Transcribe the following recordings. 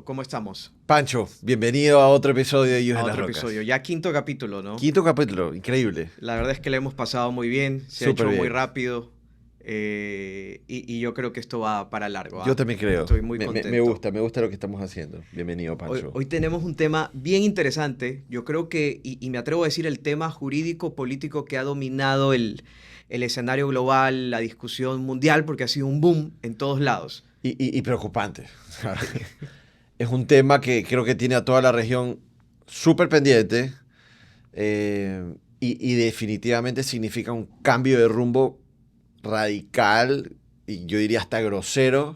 ¿cómo estamos? Pancho, bienvenido a otro episodio de Ellos A en las otro Rocas. episodio, ya quinto capítulo, ¿no? Quinto capítulo, increíble. La verdad es que le hemos pasado muy bien, se ha Súper hecho muy bien. rápido y yo creo que esto va para largo, Yo ¿ah? también creo. Estoy muy Me contento. gusta, me gusta lo que estamos haciendo. Bienvenido, Hoy, Pancho. hoy tenemos un tema bien interesante, yo creo que, y me atrevo a decir, el tema jurídico-político que ha dominado el escenario global, la discusión mundial, porque ha sido un boom en todos lados. Y preocupante. Es un tema que creo que tiene a toda la región súper pendiente y definitivamente significa un cambio de rumbo radical y yo diría hasta grosero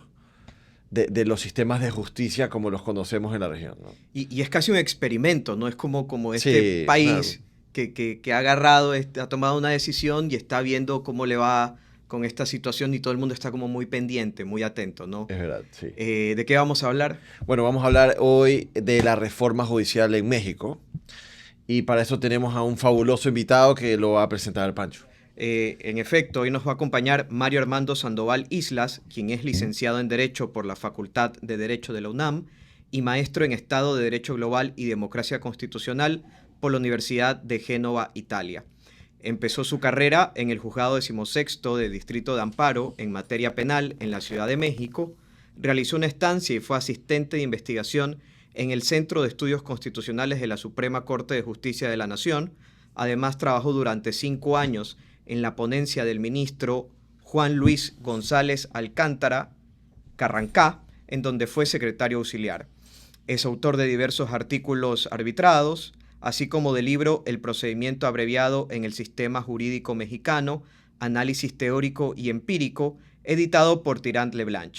de los sistemas de justicia como los conocemos en la región, ¿no? Y es casi un experimento, ¿no? Es como este Sí, claro. país que ha agarrado, ha tomado una decisión y está viendo cómo le va con esta situación y todo el mundo está como muy pendiente, muy atento, ¿no? Es verdad, sí. ¿De qué vamos a hablar? Bueno, vamos a hablar hoy de la reforma judicial en México y para eso tenemos a un fabuloso invitado que lo va a presentar el Pancho. En efecto, hoy nos va a acompañar Mario Armando Sandoval Islas, quien es licenciado en Derecho por la Facultad de Derecho de la UNAM y maestro en Estado de Derecho Global y Democracia Constitucional por la Universidad de Génova, Italia. Empezó su carrera en el Juzgado XVI de Distrito de Amparo en materia penal en la Ciudad de México, realizó una estancia y fue asistente de investigación en el Centro de Estudios Constitucionales de la Suprema Corte de Justicia de la Nación. Además, trabajó durante 5 años en la ponencia del ministro Juan Luis González Alcántara Carrancá, en donde fue secretario auxiliar. Es autor de diversos artículos arbitrados, así como del libro El procedimiento abreviado en el sistema jurídico mexicano, análisis teórico y empírico, editado por Tirant Leblanc.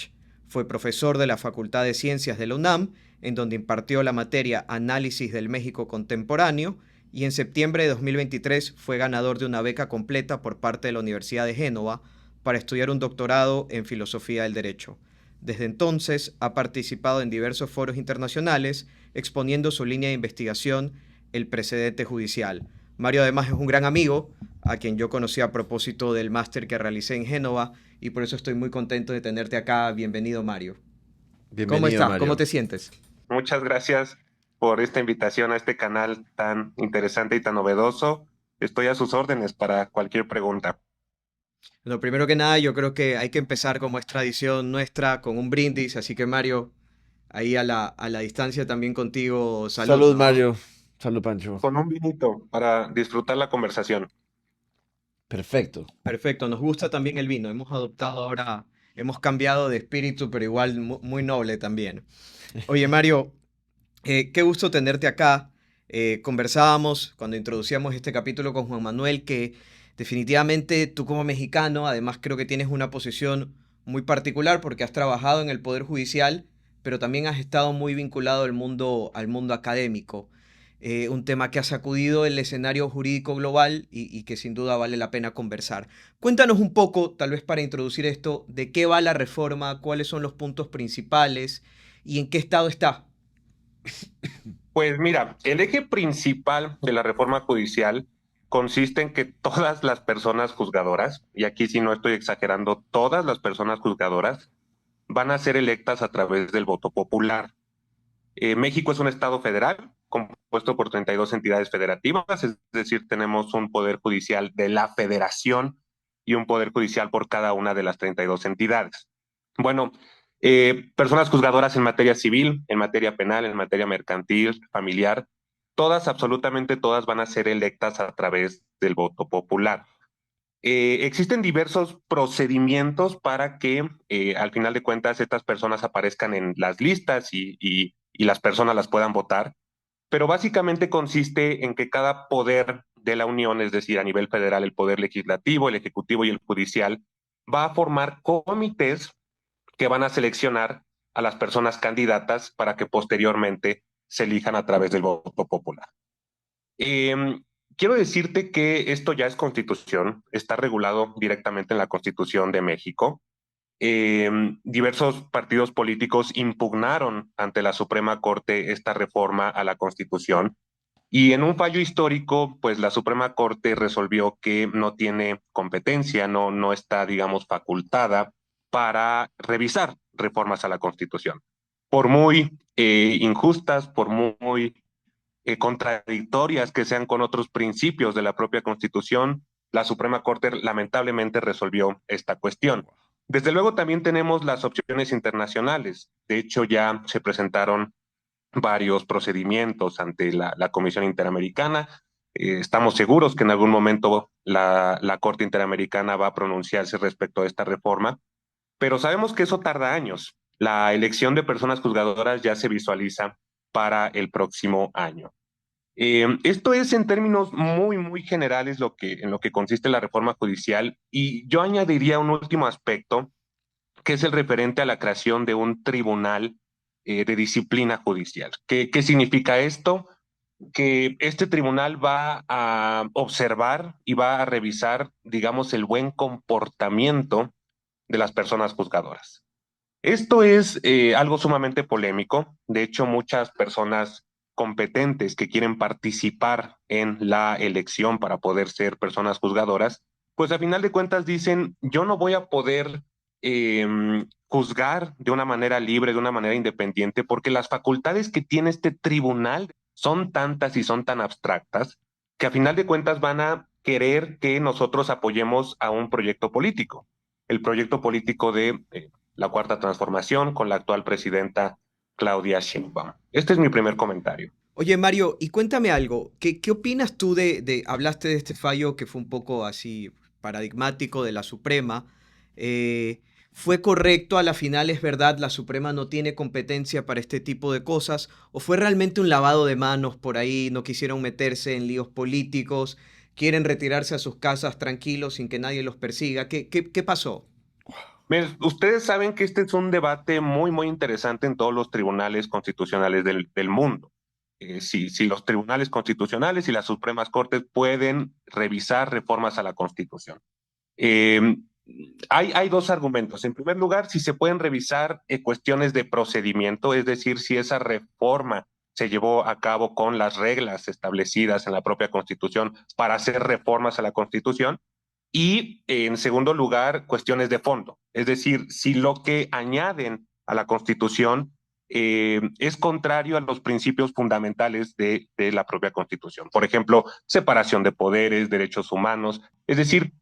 Fue profesor de la Facultad de Ciencias de la UNAM, en donde impartió la materia Análisis del México Contemporáneo, y en septiembre de 2023 fue ganador de una beca completa por parte de la Universidad de Génova para estudiar un doctorado en Filosofía del Derecho. Desde entonces ha participado en diversos foros internacionales exponiendo su línea de investigación, el precedente judicial. Mario además es un gran amigo, a quien yo conocí a propósito del máster que realicé en Génova y por eso estoy muy contento de tenerte acá. Bienvenido, Mario. ¿Cómo Bienvenido, estás? ¿Cómo Mario. te sientes? Muchas gracias por esta invitación a este canal tan interesante y tan novedoso. Estoy a sus órdenes para cualquier pregunta. Lo primero que nada, yo creo que hay que empezar como es tradición nuestra con un brindis, así que Mario, ahí a la distancia también contigo, salud, Salud, ¿no? Mario. Salud, Pancho. Con un vinito para disfrutar la conversación. Perfecto. Perfecto, nos gusta también el vino. Hemos adoptado ahora, hemos cambiado de espíritu, pero igual muy noble también. Oye, Mario, qué gusto tenerte acá. Conversábamos cuando introducíamos este capítulo con Juan Manuel que definitivamente tú como mexicano, además creo que tienes una posición muy particular porque has trabajado en el Poder Judicial, pero también has estado muy vinculado al mundo académico. Un tema que ha sacudido el escenario jurídico global y que sin duda vale la pena conversar. Cuéntanos un poco, tal vez para introducir esto, de qué va la reforma, cuáles son los puntos principales y en qué estado está. Pues mira, el eje principal de la reforma judicial consiste en que todas las personas juzgadoras, y aquí sí no estoy exagerando, todas las personas juzgadoras van a ser electas a través del voto popular. México es un estado federal compuesto por 32 entidades federativas, es decir, tenemos un poder judicial de la federación y un poder judicial por cada una de las 32 entidades. Bueno, personas juzgadoras en materia civil, en materia penal, en materia mercantil, familiar, todas, absolutamente todas van a ser electas a través del voto popular. Existen diversos procedimientos para que al final de cuentas estas personas aparezcan en las listas y las personas las puedan votar, pero básicamente consiste en que cada poder de la Unión, es decir, a nivel federal, el poder legislativo, el ejecutivo y el judicial, va a formar comités que van a seleccionar a las personas candidatas para que posteriormente se elijan a través del voto popular. Eh, Quiero decirte que esto ya es constitución, está regulado directamente en la Constitución de México. Eh, Diversos partidos políticos impugnaron ante la Suprema Corte esta reforma a la Constitución y en un fallo histórico, pues la Suprema Corte resolvió que no tiene competencia, no está, digamos, facultada para revisar reformas a la Constitución. Por muy injustas, por muy contradictorias que sean con otros principios de la propia Constitución, la Suprema Corte lamentablemente resolvió esta cuestión. Desde luego también tenemos las opciones internacionales. De hecho, ya se presentaron varios procedimientos ante la Comisión Interamericana. Estamos seguros que en algún momento la Corte Interamericana va a pronunciarse respecto a esta reforma, pero sabemos que eso tarda años. La elección de personas juzgadoras ya se visualiza para el próximo año. Esto es en términos muy, muy generales en lo que consiste la reforma judicial, y yo añadiría un último aspecto, que es el referente a la creación de un tribunal de disciplina judicial. ¿Qué significa esto? Que este tribunal va a observar y va a revisar, digamos, el buen comportamiento de las personas juzgadoras. Esto es algo sumamente polémico. De hecho, muchas personas competentes que quieren participar en la elección para poder ser personas juzgadoras, pues a final de cuentas dicen, yo no voy a poder eh, juzgar de una manera libre, de una manera independiente, porque las facultades que tiene este tribunal son tantas y son tan abstractas que a final de cuentas van a querer que nosotros apoyemos a un proyecto político, el proyecto político de la Cuarta Transformación con la actual presidenta Claudia Sheinbaum. Este es mi primer comentario. Oye, Mario, y cuéntame algo. ¿Qué opinas tú hablaste de este fallo que fue un poco así paradigmático de la Suprema? Eh, ¿Fue correcto a la final, es verdad, la Suprema no tiene competencia para este tipo de cosas? ¿O fue realmente un lavado de manos por ahí? ¿No quisieron meterse en líos políticos? ¿Quieren retirarse a sus casas tranquilos sin que nadie los persiga? ¿Qué pasó? Miren, ustedes saben que este es un debate muy, muy interesante en todos los tribunales constitucionales del mundo. Si los tribunales constitucionales y las Supremas Cortes pueden revisar reformas a la Constitución. Eh, hay dos argumentos. En primer lugar, si se pueden revisar cuestiones de procedimiento, es decir, si esa reforma se llevó a cabo con las reglas establecidas en la propia Constitución para hacer reformas a la Constitución. Y en segundo lugar, cuestiones de fondo. Es decir, si lo que añaden a la Constitución es contrario a los principios fundamentales de la propia Constitución. Por ejemplo, separación de poderes, derechos humanos. Es decir,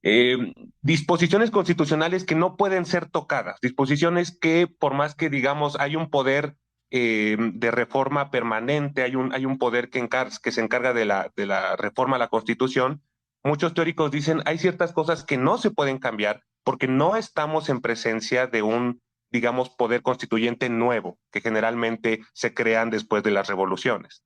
eh, disposiciones constitucionales que no pueden ser tocadas, disposiciones que por más que digamos hay un poder de reforma permanente, hay un poder que se encarga de la reforma a la Constitución, muchos teóricos dicen hay ciertas cosas que no se pueden cambiar porque no estamos en presencia de un, digamos, poder constituyente nuevo, que generalmente se crean después de las revoluciones.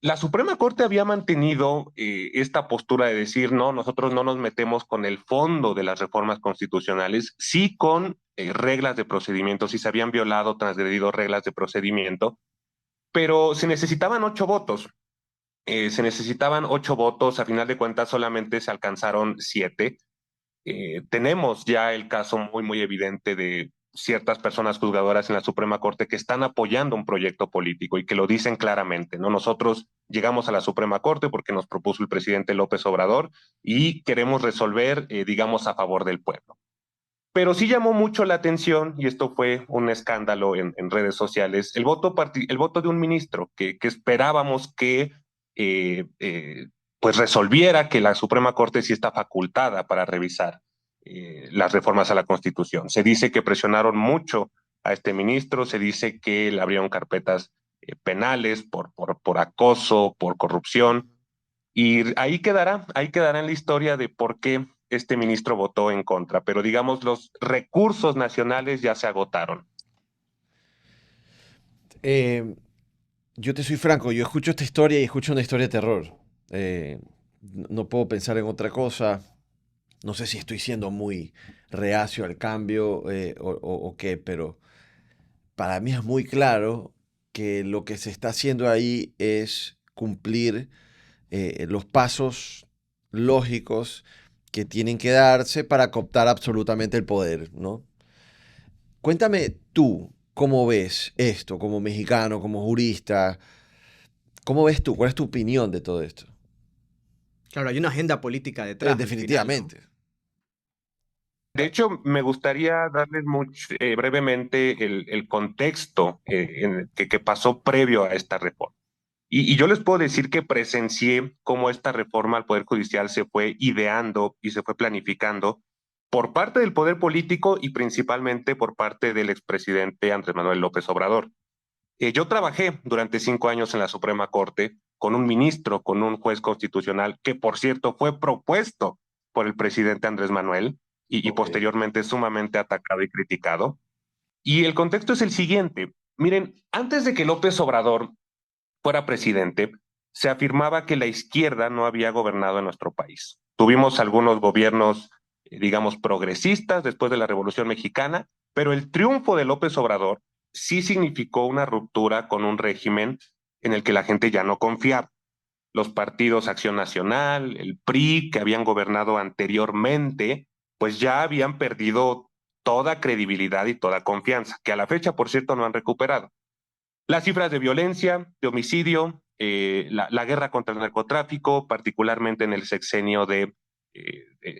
La Suprema Corte había mantenido esta postura de decir, no, nosotros no nos metemos con el fondo de las reformas constitucionales, sí con reglas de procedimiento, si se habían violado, transgredido reglas de procedimiento, pero se necesitaban 8 votos. Se necesitaban 8 votos, a final de cuentas solamente se alcanzaron 7. Tenemos ya el caso muy, muy evidente de ciertas personas juzgadoras en la Suprema Corte que están apoyando un proyecto político y que lo dicen claramente, ¿no? Nosotros llegamos a la Suprema Corte porque nos propuso el presidente López Obrador y queremos resolver, digamos, a favor del pueblo. Pero sí llamó mucho la atención, y esto fue un escándalo en redes sociales, el voto de un ministro que esperábamos que pues resolviera que la Suprema Corte sí está facultada para revisar las reformas a la Constitución. Se dice que presionaron mucho a este ministro, se dice que le abrieron carpetas penales por acoso, por corrupción, y ahí quedará en la historia de por qué este ministro votó en contra, pero digamos, los recursos nacionales ya se agotaron. Eh, yo te soy franco, yo escucho esta historia y escucho una historia de terror. No puedo pensar en otra cosa. No sé si estoy siendo muy reacio al cambio o qué, pero para mí es muy claro que lo que se está haciendo ahí es cumplir los pasos lógicos que tienen que darse para cooptar absolutamente el poder, ¿no? Cuéntame tú, ¿cómo ves esto como mexicano, como jurista? ¿Cómo ves tú? ¿Cuál es tu opinión de todo esto? Claro, hay una agenda política detrás al final, ¿no? Definitivamente. De hecho, me gustaría darles brevemente el contexto que pasó previo a esta reforma. Y yo les puedo decir que presencié cómo esta reforma al Poder Judicial se fue ideando y se fue planificando por parte del poder político y principalmente por parte del expresidente Andrés Manuel López Obrador. Yo trabajé durante 5 años en la Suprema Corte con un ministro, con un juez constitucional, que por cierto fue propuesto por el presidente Andrés Manuel y Ok. posteriormente sumamente atacado y criticado. Y el contexto es el siguiente. Miren, antes de que López Obrador fuera presidente, se afirmaba que la izquierda no había gobernado en nuestro país. Tuvimos algunos gobiernos, digamos, progresistas después de la Revolución Mexicana, pero el triunfo de López Obrador sí significó una ruptura con un régimen en el que la gente ya no confiaba. Los partidos Acción Nacional, el PRI, que habían gobernado anteriormente, pues ya habían perdido toda credibilidad y toda confianza, que a la fecha, por cierto, no han recuperado. Las cifras de violencia, de homicidio, la guerra contra el narcotráfico, particularmente en el sexenio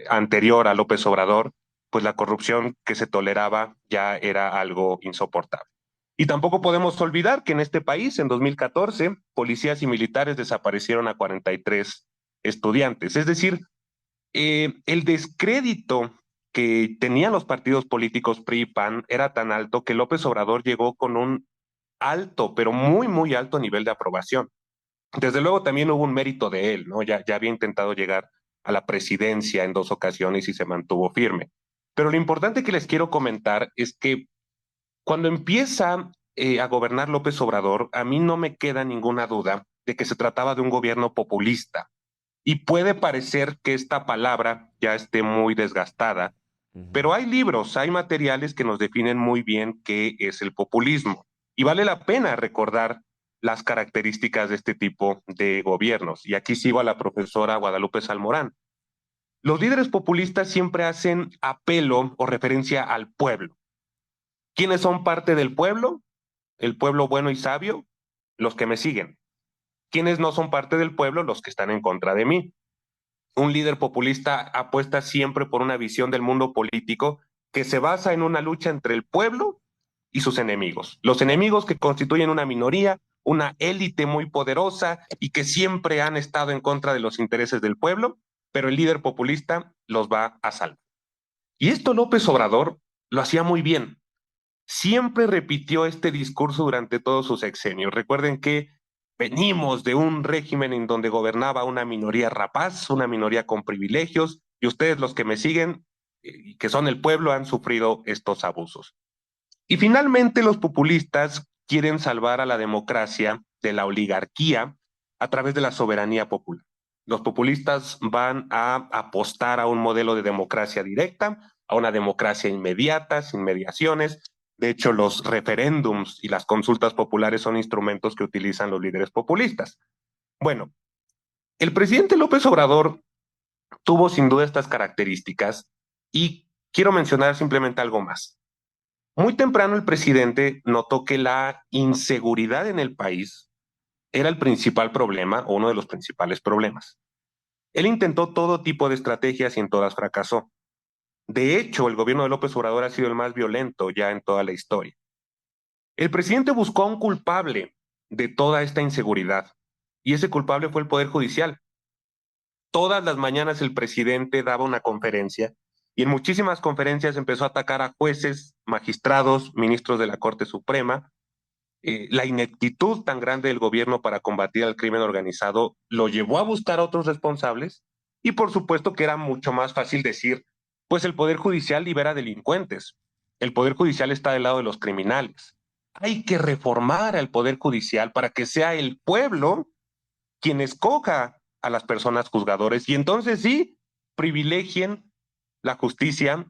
anterior a López Obrador, pues la corrupción que se toleraba ya era algo insoportable. Y tampoco podemos olvidar que en este país, en 2014, policías y militares desaparecieron a 43 estudiantes. Es decir, el descrédito que tenían los partidos políticos PRI y PAN era tan alto que López Obrador llegó con un alto, pero muy, muy alto nivel de aprobación. Desde luego también hubo un mérito de él, ¿no? Ya había intentado llegar a la presidencia en 2 ocasiones y se mantuvo firme. Pero lo importante que les quiero comentar es que cuando empieza a gobernar López Obrador, a mí no me queda ninguna duda de que se trataba de un gobierno populista. Y puede parecer que esta palabra ya esté muy desgastada, Ujú. pero hay libros, hay materiales que nos definen muy bien qué es el populismo. Y vale la pena recordar las características de este tipo de gobiernos. Y aquí sigo a la profesora Guadalupe Salmorán. Los líderes populistas siempre hacen apelo o referencia al pueblo. ¿Quiénes son parte del pueblo? El pueblo bueno y sabio, los que me siguen. ¿Quiénes no son parte del pueblo? Los que están en contra de mí. Un líder populista apuesta siempre por una visión del mundo político que se basa en una lucha entre el pueblo y sus enemigos. Los enemigos que constituyen una minoría, una élite muy poderosa y que siempre han estado en contra de los intereses del pueblo, pero el líder populista los va a salvar. Y esto López Obrador lo hacía muy bien. Siempre repitió este discurso durante todos sus sexenios. Recuerden que venimos de un régimen en donde gobernaba una minoría rapaz, una minoría con privilegios, y ustedes los que me siguen, que son el pueblo, han sufrido estos abusos. Y finalmente los populistas quieren salvar a la democracia de la oligarquía a través de la soberanía popular. Los populistas van a apostar a un modelo de democracia directa, a una democracia inmediata, sin mediaciones. De hecho, los referéndums y las consultas populares son instrumentos que utilizan los líderes populistas. Bueno, el presidente López Obrador tuvo sin duda estas características y quiero mencionar simplemente algo más. Muy temprano el presidente notó que la inseguridad en el país era el principal problema o uno de los principales problemas. Él intentó todo tipo de estrategias y en todas fracasó. De hecho, el gobierno de López Obrador ha sido el más violento ya en toda la historia. El presidente buscó a un culpable de toda esta inseguridad y ese culpable fue el Poder Judicial. Todas las mañanas el presidente daba una conferencia y en muchísimas conferencias empezó a atacar a jueces, magistrados, ministros de la Corte Suprema. La ineptitud tan grande del gobierno para combatir al crimen organizado lo llevó a buscar a otros responsables y por supuesto que era mucho más fácil decir, pues el Poder Judicial libera delincuentes, el Poder Judicial está del lado de los criminales. Hay que reformar al Poder Judicial para que sea el pueblo quien escoja a las personas juzgadores y entonces sí privilegien la justicia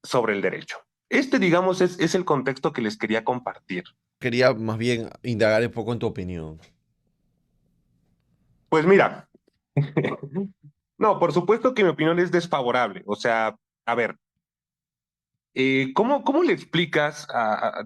sobre el derecho. Este, digamos, es el contexto que les quería compartir. Quería más bien indagar un poco en tu opinión. Pues mira, no, por supuesto que mi opinión es desfavorable. O sea, a ver, ¿cómo le explicas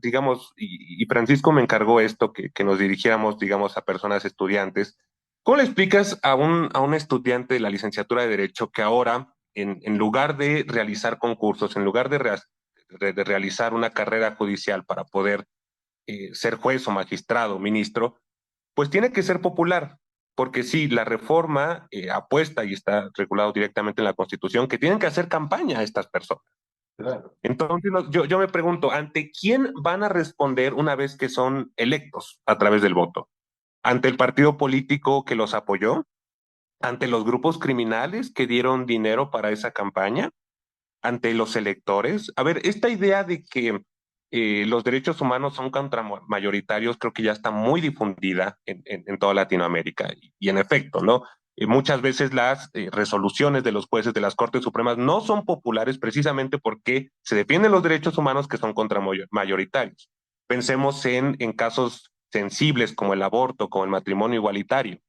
digamos, y Francisco me encargó esto, que nos dirigiéramos, digamos, a personas estudiantes, ¿cómo le explicas a un estudiante de la licenciatura de Derecho que ahora en lugar de realizar concursos, en lugar de realizar una carrera judicial para poder ser juez o magistrado, ministro, pues tiene que ser popular, porque sí, la reforma apuesta y está regulado directamente en la Constitución que tienen que hacer campaña a estas personas. Claro. Entonces, yo me pregunto, ¿ante quién van a responder una vez que son electos a través del voto? ¿Ante el partido político que los apoyó? ¿Ante los grupos criminales que dieron dinero para esa campaña? ¿Ante los electores? A ver, esta idea de que los derechos humanos son contramayoritarios creo que ya está muy difundida en toda Latinoamérica. Y en efecto, ¿no? Muchas veces las resoluciones de los jueces de las Cortes Supremas no son populares precisamente porque se defienden los derechos humanos que son contramayoritarios. Pensemos en casos sensibles como el aborto, como el matrimonio igualitario.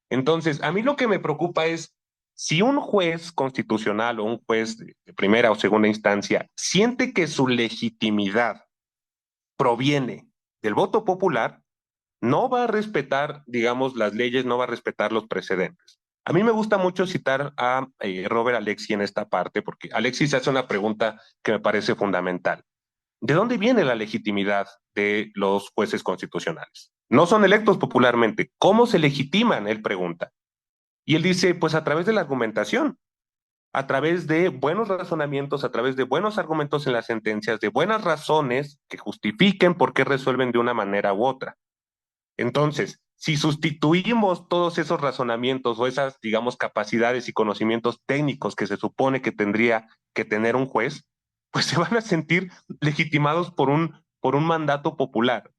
Entonces, a mí lo que me preocupa es si un juez constitucional o un juez de primera o segunda instancia siente que su legitimidad proviene del voto popular, no va a respetar, digamos, las leyes, no va a respetar los precedentes. A mí me gusta mucho citar a Robert Alexi en esta parte, porque Alexis hace una pregunta que me parece fundamental. ¿De dónde viene la legitimidad de los jueces constitucionales? No son electos popularmente. ¿Cómo se legitiman? Él pregunta. Y él dice, pues a través de la argumentación, a través de buenos razonamientos, a través de buenos argumentos en las sentencias, de buenas razones que justifiquen por qué resuelven de una manera u otra. Entonces, si sustituimos todos esos razonamientos o esas, digamos, capacidades y conocimientos técnicos que se supone que tendría que tener un juez, pues se van a sentir legitimados por un mandato popular.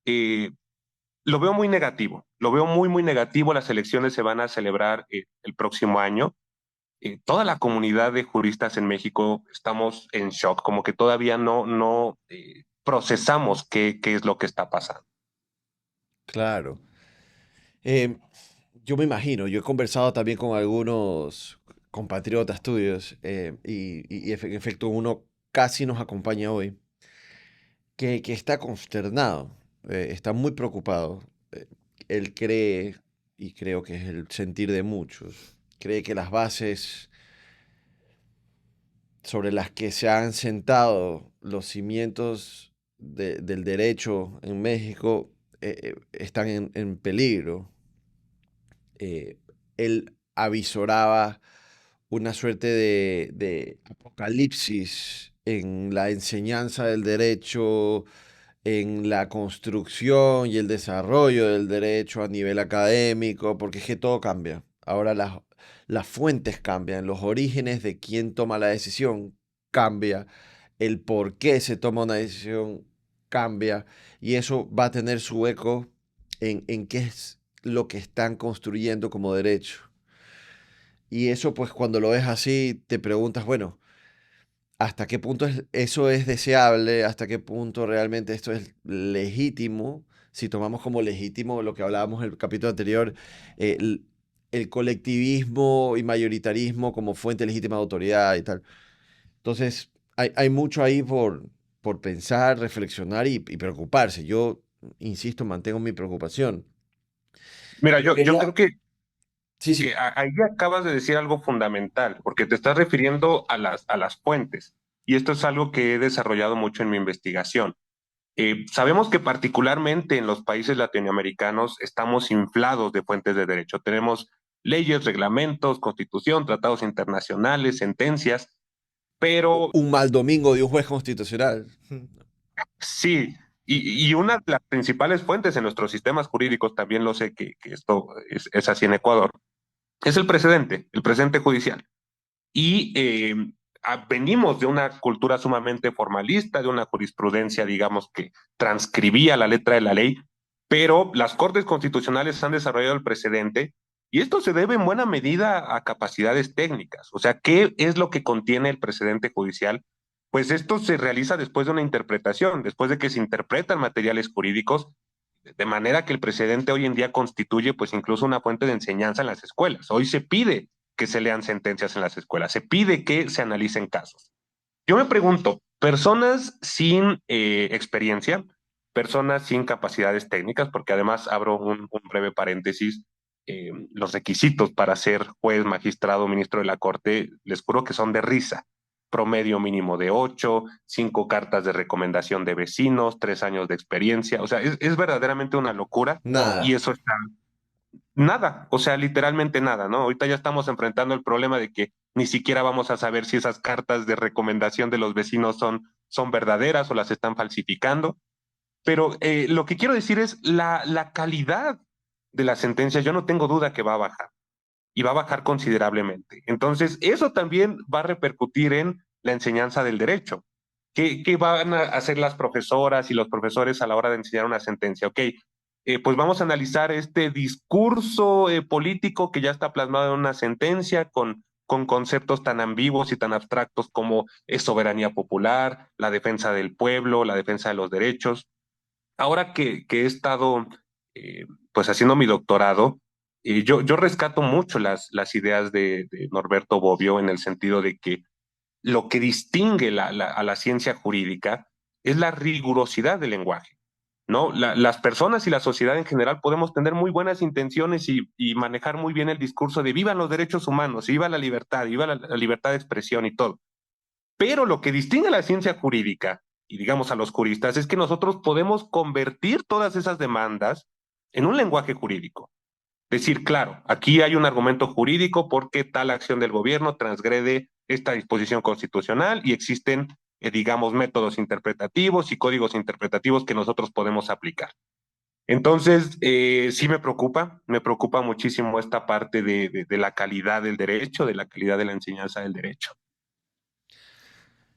Eh, lo veo muy negativo, lo veo muy, muy negativo. Las elecciones se van a celebrar el próximo año. Toda la comunidad de juristas en México estamos en shock, como que todavía no procesamos qué es lo que está pasando. Claro. Eh, yo me imagino, yo he conversado también con algunos compatriotas tuyos en efecto uno casi nos acompaña hoy, que está consternado, está muy preocupado. Eh, Él cree, y creo que es el sentir de muchos, cree que las bases sobre las que se han sentado los cimientos del derecho en México están en peligro. Él avisoraba una suerte de apocalipsis en la enseñanza del derecho, en la construcción y el desarrollo del derecho a nivel académico, porque es que todo cambia. Ahora las fuentes cambian, los orígenes de quién toma la decisión cambia, el por qué se toma una decisión cambia, y eso va a tener su eco en qué es lo que están construyendo como derecho. Y eso, pues cuando lo ves así, te preguntas, bueno, ¿hasta qué punto eso es deseable? ¿Hasta qué punto realmente esto es legítimo? Si tomamos como legítimo lo que hablábamos en el capítulo anterior, el colectivismo y mayoritarismo como fuente legítima de autoridad y tal. Entonces, hay mucho ahí por pensar, reflexionar y preocuparse. Yo, insisto, mantengo mi preocupación. Mira, Pero yo quería... creo Sí, que sí. ahí acabas de decir algo fundamental, porque te estás refiriendo a las fuentes. Y esto es algo que he desarrollado mucho en mi investigación. Sabemos que particularmente en los países latinoamericanos estamos inflados de fuentes de derecho. Tenemos leyes, reglamentos, constitución, tratados internacionales, sentencias, pero Un mal domingo de un juez constitucional. sí, y una de las principales fuentes en nuestros sistemas jurídicos, también lo sé que esto es así en Ecuador, es el precedente judicial. Y venimos de una cultura sumamente formalista, de una jurisprudencia, digamos, que transcribía la letra de la ley, pero las Cortes Constitucionales han desarrollado el precedente y esto se debe en buena medida a capacidades técnicas. O sea, ¿qué es lo que contiene el precedente judicial? Pues esto se realiza después de una interpretación, después de que se interpretan materiales jurídicos, de manera que el precedente hoy en día constituye pues incluso una fuente de enseñanza en las escuelas. Hoy se pide que se lean sentencias en las escuelas, se pide que se analicen casos. Yo me pregunto, personas sin experiencia, personas sin capacidades técnicas, porque además abro un breve paréntesis, los requisitos para ser juez, magistrado, ministro de la Corte, les juro que son de risa. Promedio mínimo de 8, 5 cartas de recomendación de vecinos, 3 años de experiencia. O sea, es verdaderamente una locura y Nada. eso está nada, o sea, literalmente nada, ¿no? Ahorita ya estamos enfrentando el problema de que ni siquiera vamos a saber si esas cartas de recomendación de los vecinos son verdaderas o las están falsificando. Pero lo que quiero decir es la calidad de las sentencias, yo no tengo duda que va a bajar y va a bajar considerablemente. Entonces, eso también va a repercutir en la enseñanza del derecho. ¿Qué van a hacer las profesoras y los profesores a la hora de enseñar una sentencia? Ok, pues vamos a analizar este discurso político que ya está plasmado en una sentencia con conceptos tan ambiguos y tan abstractos como es soberanía popular, la defensa del pueblo, la defensa de los derechos. Ahora que he estado pues haciendo mi doctorado, yo rescato mucho las ideas de Norberto Bobbio en el sentido de que lo que distingue a la ciencia jurídica es la rigurosidad del lenguaje, ¿no? Las personas y la sociedad en general podemos tener muy buenas intenciones y manejar muy bien el discurso de vivan los derechos humanos, viva la libertad, viva la libertad de expresión y todo. Pero lo que distingue a la ciencia jurídica y digamos a los juristas es que nosotros podemos convertir todas esas demandas en un lenguaje jurídico. Decir, claro, aquí hay un argumento jurídico porque tal acción del gobierno transgrede esta disposición constitucional y existen, digamos, métodos interpretativos y códigos interpretativos que nosotros podemos aplicar. Entonces, sí me preocupa muchísimo esta parte de la calidad del derecho, de la calidad de la enseñanza del derecho.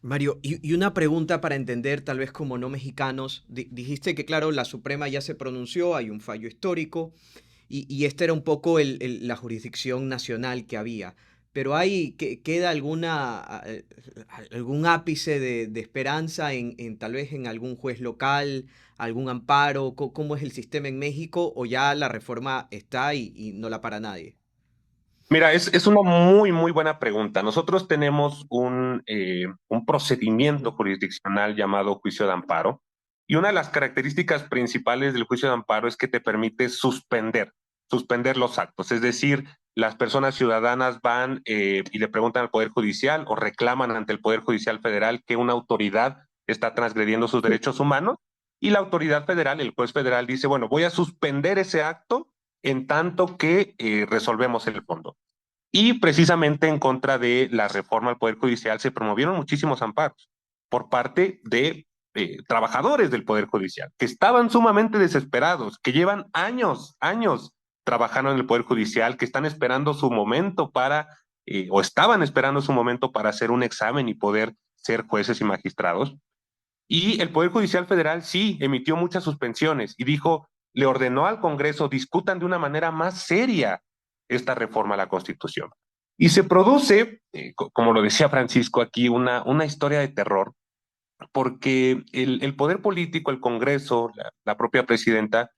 Mario, y una pregunta para entender, tal vez como no mexicanos. Dijiste que, claro, la Suprema ya se pronunció, hay un fallo histórico, y esta era un poco la jurisdicción nacional que había. Pero queda algún ápice de esperanza tal vez en algún juez local, algún amparo. ¿Cómo es el sistema en México? ¿O ya la reforma está y no la para nadie? Mira, es una muy, muy buena pregunta. Nosotros tenemos un procedimiento jurisdiccional llamado juicio de amparo y una de las características principales del juicio de amparo es que te permite suspender los actos. Es decir, las personas ciudadanas van y le preguntan al Poder Judicial o reclaman ante el Poder Judicial Federal que una autoridad está transgrediendo sus derechos humanos y la autoridad federal, el juez federal dice, bueno, voy a suspender ese acto en tanto que resolvemos el fondo. Y precisamente en contra de la reforma al Poder Judicial se promovieron muchísimos amparos por parte de trabajadores del Poder Judicial, que estaban sumamente desesperados, que llevan años trabajando en el Poder Judicial, que están esperando su momento o estaban esperando su momento para hacer un examen y poder ser jueces y magistrados. Y el Poder Judicial Federal sí emitió muchas suspensiones y dijo, le ordenó al Congreso, discutan de una manera más seria esta reforma a la Constitución. Y se produce, como lo decía Francisco aquí, una historia de terror, porque el poder político, el Congreso, la propia presidenta,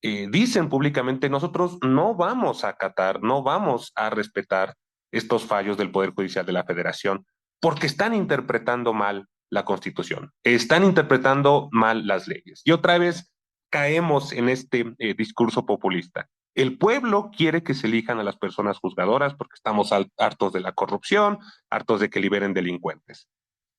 dicen públicamente, nosotros no vamos a acatar, no vamos a respetar estos fallos del Poder Judicial de la Federación, porque están interpretando mal la Constitución, están interpretando mal las leyes. Y otra vez caemos en este discurso populista. El pueblo quiere que se elijan a las personas juzgadoras porque estamos hartos de la corrupción, hartos de que liberen delincuentes.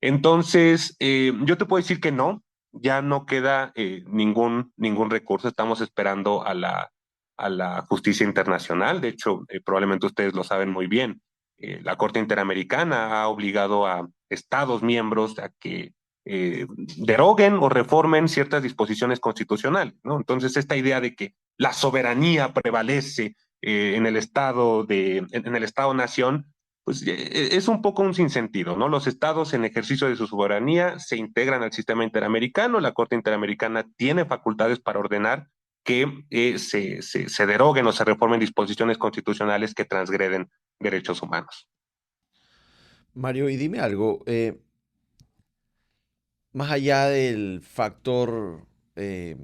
Entonces, yo te puedo decir que no, ya no queda ningún recurso, estamos esperando a la justicia internacional, de hecho, probablemente ustedes lo saben muy bien, la Corte Interamericana ha obligado a Estados miembros a que deroguen o reformen ciertas disposiciones constitucionales, ¿no? Entonces, esta idea de que la soberanía prevalece en el en el Estado-nación, pues es un poco un sinsentido, ¿no? Los estados en ejercicio de su soberanía se integran al sistema interamericano, la Corte Interamericana tiene facultades para ordenar que se deroguen o se reformen disposiciones constitucionales que transgreden derechos humanos. Mario, y dime algo, más allá del factor eh,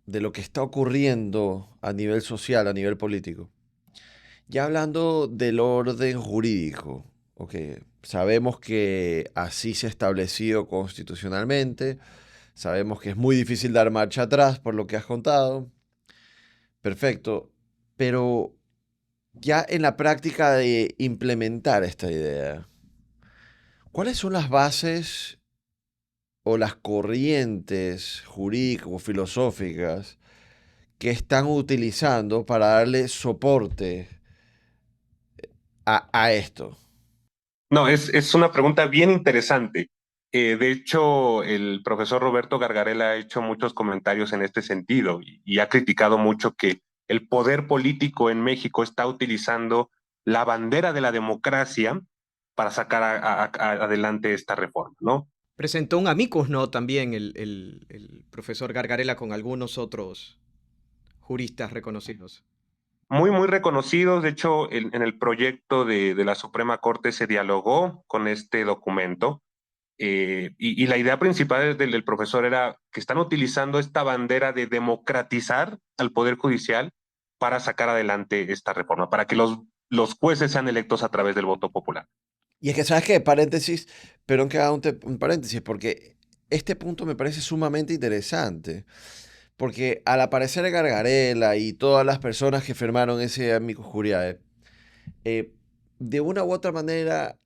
de lo que está ocurriendo a nivel social, a nivel político, ya hablando del orden jurídico, ok, sabemos que así se ha establecido constitucionalmente, sabemos que es muy difícil dar marcha atrás por lo que has contado, perfecto. pero ya en la práctica de implementar esta idea, ¿cuáles son las bases o las corrientes jurídicas o filosóficas que están utilizando para darle soporte a esto? No, es una pregunta bien interesante. De hecho, el profesor Roberto Gargarella ha hecho muchos comentarios en este sentido y ha criticado mucho que el poder político en México está utilizando la bandera de la democracia para sacar adelante esta reforma, ¿no? Presentó un amicus, ¿no? También el profesor Gargarella con algunos otros juristas reconocidos. Muy, muy reconocidos. De hecho, en el proyecto de la Suprema Corte se dialogó con este documento. Y la idea principal del profesor era que están utilizando esta bandera de democratizar al Poder Judicial para sacar adelante esta reforma, para que los jueces sean electos a través del voto popular. Y es que, ¿sabes qué? Paréntesis, pero que haga un paréntesis, porque este punto me parece sumamente interesante. Porque al aparecer Gargarella y todas las personas que firmaron ese amicus curiae, eh, de una u otra manera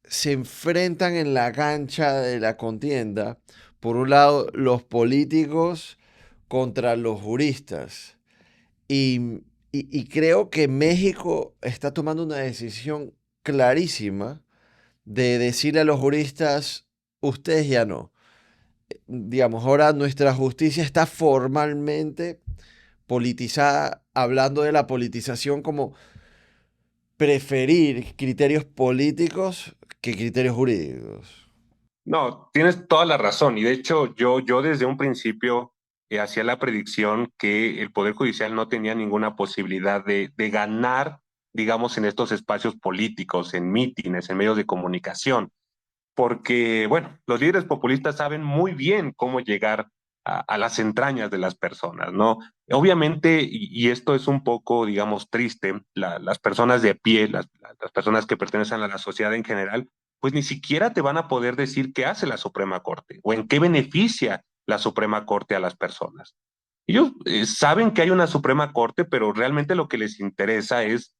se enfrentan en la cancha de la contienda, por un lado, los políticos contra los juristas. Y creo que México está tomando una decisión clarísima de decirle a los juristas, ustedes ya no. Digamos, ahora nuestra justicia está formalmente politizada, hablando de la politización como preferir criterios políticos que criterios jurídicos. No, tienes toda la razón. Y de hecho, yo desde un principio hacía la predicción que el Poder Judicial no tenía ninguna posibilidad de ganar, digamos, en estos espacios políticos, en mítines, en medios de comunicación. Porque, bueno, los líderes populistas saben muy bien cómo llegar a las entrañas de las personas, ¿no? Obviamente, y esto es un poco, digamos, triste, las personas de a pie, las personas que pertenecen a la sociedad en general, pues ni siquiera te van a poder decir qué hace la Suprema Corte o en qué beneficia la Suprema Corte a las personas. Ellos saben que hay una Suprema Corte, pero realmente lo que les interesa es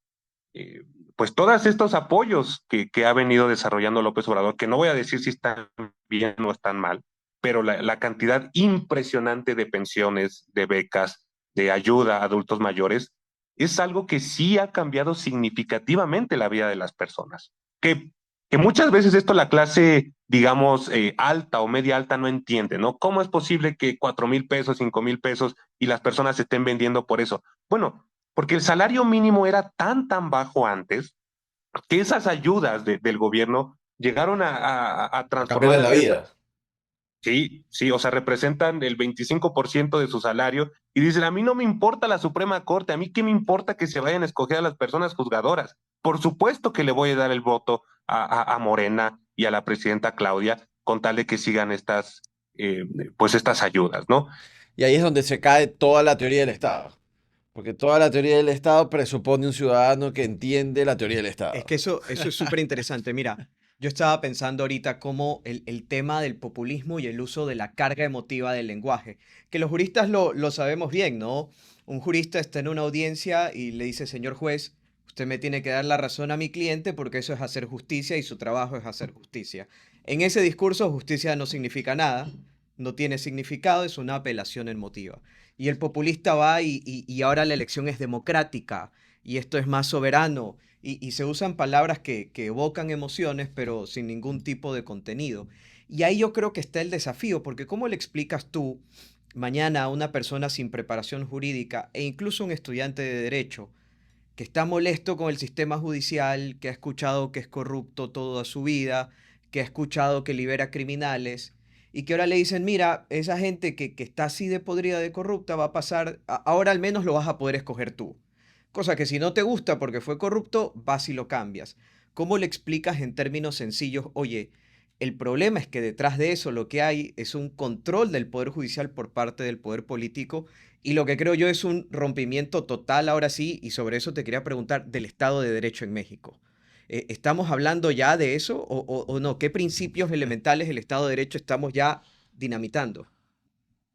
eh, pues todos estos apoyos que ha venido desarrollando López Obrador, que no voy a decir si están bien o están mal, pero la cantidad impresionante de pensiones, de becas, de ayuda a adultos mayores, es algo que sí ha cambiado significativamente la vida de las personas. Que muchas veces esto la clase, digamos, alta o media alta no entiende, ¿no? ¿Cómo es posible que 4,000 pesos, 5,000 pesos y las personas se estén vendiendo por eso? Bueno, porque el salario mínimo era tan bajo antes que esas ayudas del gobierno llegaron a A cambiarle transformar la esa. vida. Sí, sí, o sea, representan el 25% de su salario y dicen, a mí no me importa la Suprema Corte, a mí qué me importa que se vayan a escoger a las personas juzgadoras. Por supuesto que le voy a dar el voto a Morena y a la presidenta Claudia con tal de que sigan eh, pues estas ayudas, ¿no? Y ahí es donde se cae toda la teoría del Estado. Porque toda la teoría del Estado presupone un ciudadano que entiende la teoría del Es Estado. que eso es súper interesante. Mira, yo estaba pensando ahorita cómo el tema del populismo y el uso de la carga emotiva del lenguaje, que los juristas lo sabemos bien, ¿no? Un jurista está en una audiencia y le dice, señor juez, usted me tiene que dar la razón a mi cliente porque eso es hacer justicia y su trabajo es hacer justicia. En ese discurso, justicia no significa nada, no tiene significado, es una apelación emotiva. Y el populista va y ahora la elección es democrática y esto es más soberano y se usan palabras que evocan emociones, pero sin ningún tipo de contenido. Y ahí yo creo que está el desafío, porque ¿cómo le explicas tú mañana a una persona sin preparación jurídica e incluso un estudiante de derecho que está molesto con el sistema judicial, que ha escuchado que es corrupto toda su vida, que ha escuchado que libera criminales, y que ahora le dicen, mira, esa gente que está así de podrida de corrupta va a pasar, ahora al menos lo vas a poder escoger tú? Cosa que si no te gusta porque fue corrupto, vas y lo cambias. ¿Cómo le explicas en términos sencillos, oye, el problema es que detrás de eso lo que hay es un control del Poder Judicial por parte del Poder Político y lo que creo yo es un rompimiento total ahora sí, y sobre eso te quería preguntar del Estado de Derecho en México. ¿Estamos hablando ya de eso o no? ¿Qué principios elementales del Estado de Derecho estamos ya dinamitando?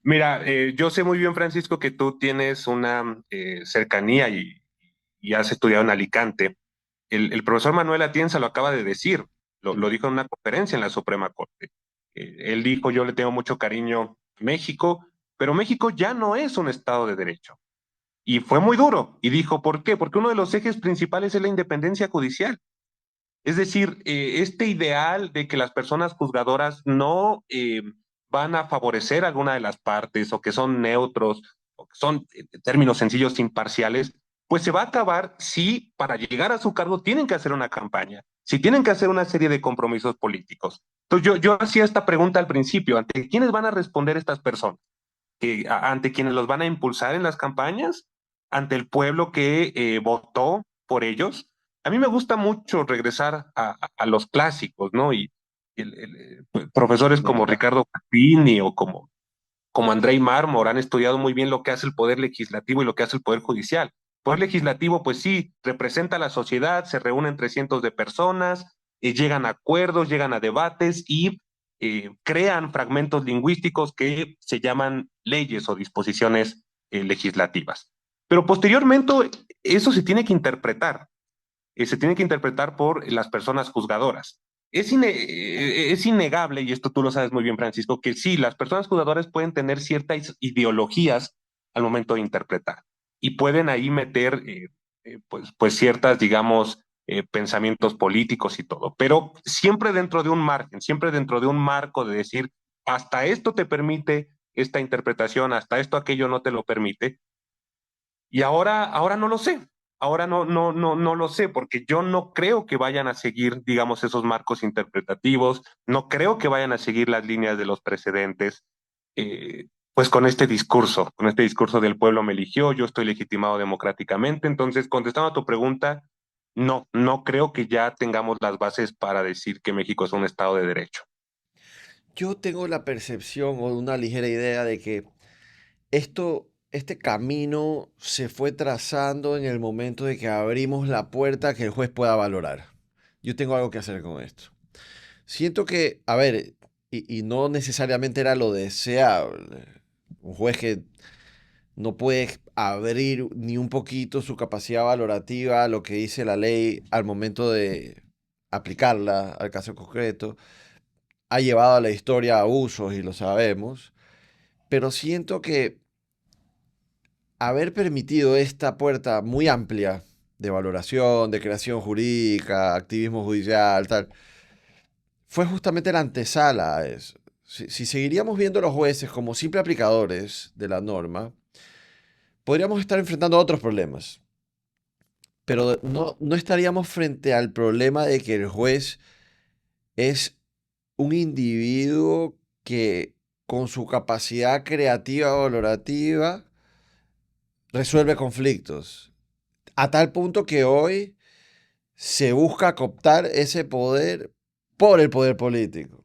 Mira, yo sé muy bien, Francisco, que tú tienes una cercanía y has estudiado en Alicante. El profesor Manuel Atienza lo acaba de decir, lo dijo en una conferencia en la Suprema Corte. Él dijo, yo le tengo mucho cariño a México, pero México ya no es un Estado de Derecho. Y fue muy duro. Y dijo, ¿por qué? Porque uno de los ejes principales es la independencia judicial. Es decir, este ideal de que las personas juzgadoras no van a favorecer a alguna de las partes o que son neutros o que son, términos sencillos, imparciales, pues se va a acabar si para llegar a su cargo tienen que hacer una campaña, si tienen que hacer una serie de compromisos políticos. Entonces yo hacía esta pregunta al principio, ¿ante quiénes van a responder estas personas? ¿Ante quienes los van a impulsar en las campañas? ¿Ante el pueblo que votó por ellos? A mí me gusta mucho regresar a los clásicos, ¿no? Y profesores como Ricardo Capini o como Andrei Mármol han estudiado muy bien lo que hace el poder legislativo y lo que hace el poder judicial. El poder legislativo, pues sí, representa a la sociedad, se reúnen 300 de personas, llegan a acuerdos, llegan a debates y crean fragmentos lingüísticos que se llaman leyes o disposiciones legislativas. Pero posteriormente eso se tiene que interpretar por las personas juzgadoras. Es innegable, y esto tú lo sabes muy bien, Francisco, que sí, las personas juzgadoras pueden tener ciertas ideologías al momento de interpretar y pueden ahí meter pues ciertas, digamos, pensamientos políticos y todo, pero siempre dentro de un margen, siempre dentro de un marco de decir, hasta esto te permite esta interpretación, hasta esto aquello no te lo permite, y ahora no lo sé. Ahora no lo sé, porque yo no creo que vayan a seguir, digamos, esos marcos interpretativos, no creo que vayan a seguir las líneas de los precedentes, pues con este discurso del pueblo me eligió, yo estoy legitimado democráticamente. Entonces, contestando a tu pregunta, no creo que ya tengamos las bases para decir que México es un Estado de derecho. Yo tengo la percepción o una ligera idea de que este camino se fue trazando en el momento de que abrimos la puerta a que el juez pueda valorar. Yo tengo algo que hacer con esto. Siento que, a ver, y no necesariamente era lo deseable. Un juez que no puede abrir ni un poquito su capacidad valorativa a lo que dice la ley al momento de aplicarla al caso concreto, ha llevado a la historia a abusos y lo sabemos, pero siento que haber permitido esta puerta muy amplia de valoración, de creación jurídica, activismo judicial, tal, fue justamente la antesala a eso. Si seguiríamos viendo a los jueces como simples aplicadores de la norma, podríamos estar enfrentando otros problemas. Pero no estaríamos frente al problema de que el juez es un individuo que con su capacidad creativa o valorativa resuelve conflictos. A tal punto que hoy se busca cooptar ese poder por el poder político.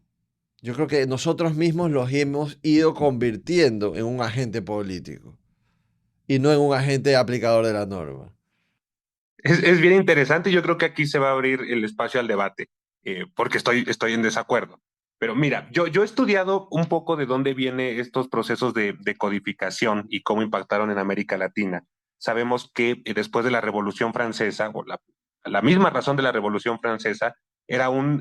Yo creo que nosotros mismos los hemos ido convirtiendo en un agente político y no en un agente aplicador de la norma. Es bien interesante y yo creo que aquí se va a abrir el espacio al debate, porque estoy en desacuerdo. Pero mira, yo he estudiado un poco de dónde vienen estos procesos de codificación y cómo impactaron en América Latina. Sabemos que después de la Revolución Francesa, o la misma razón de la Revolución Francesa, era una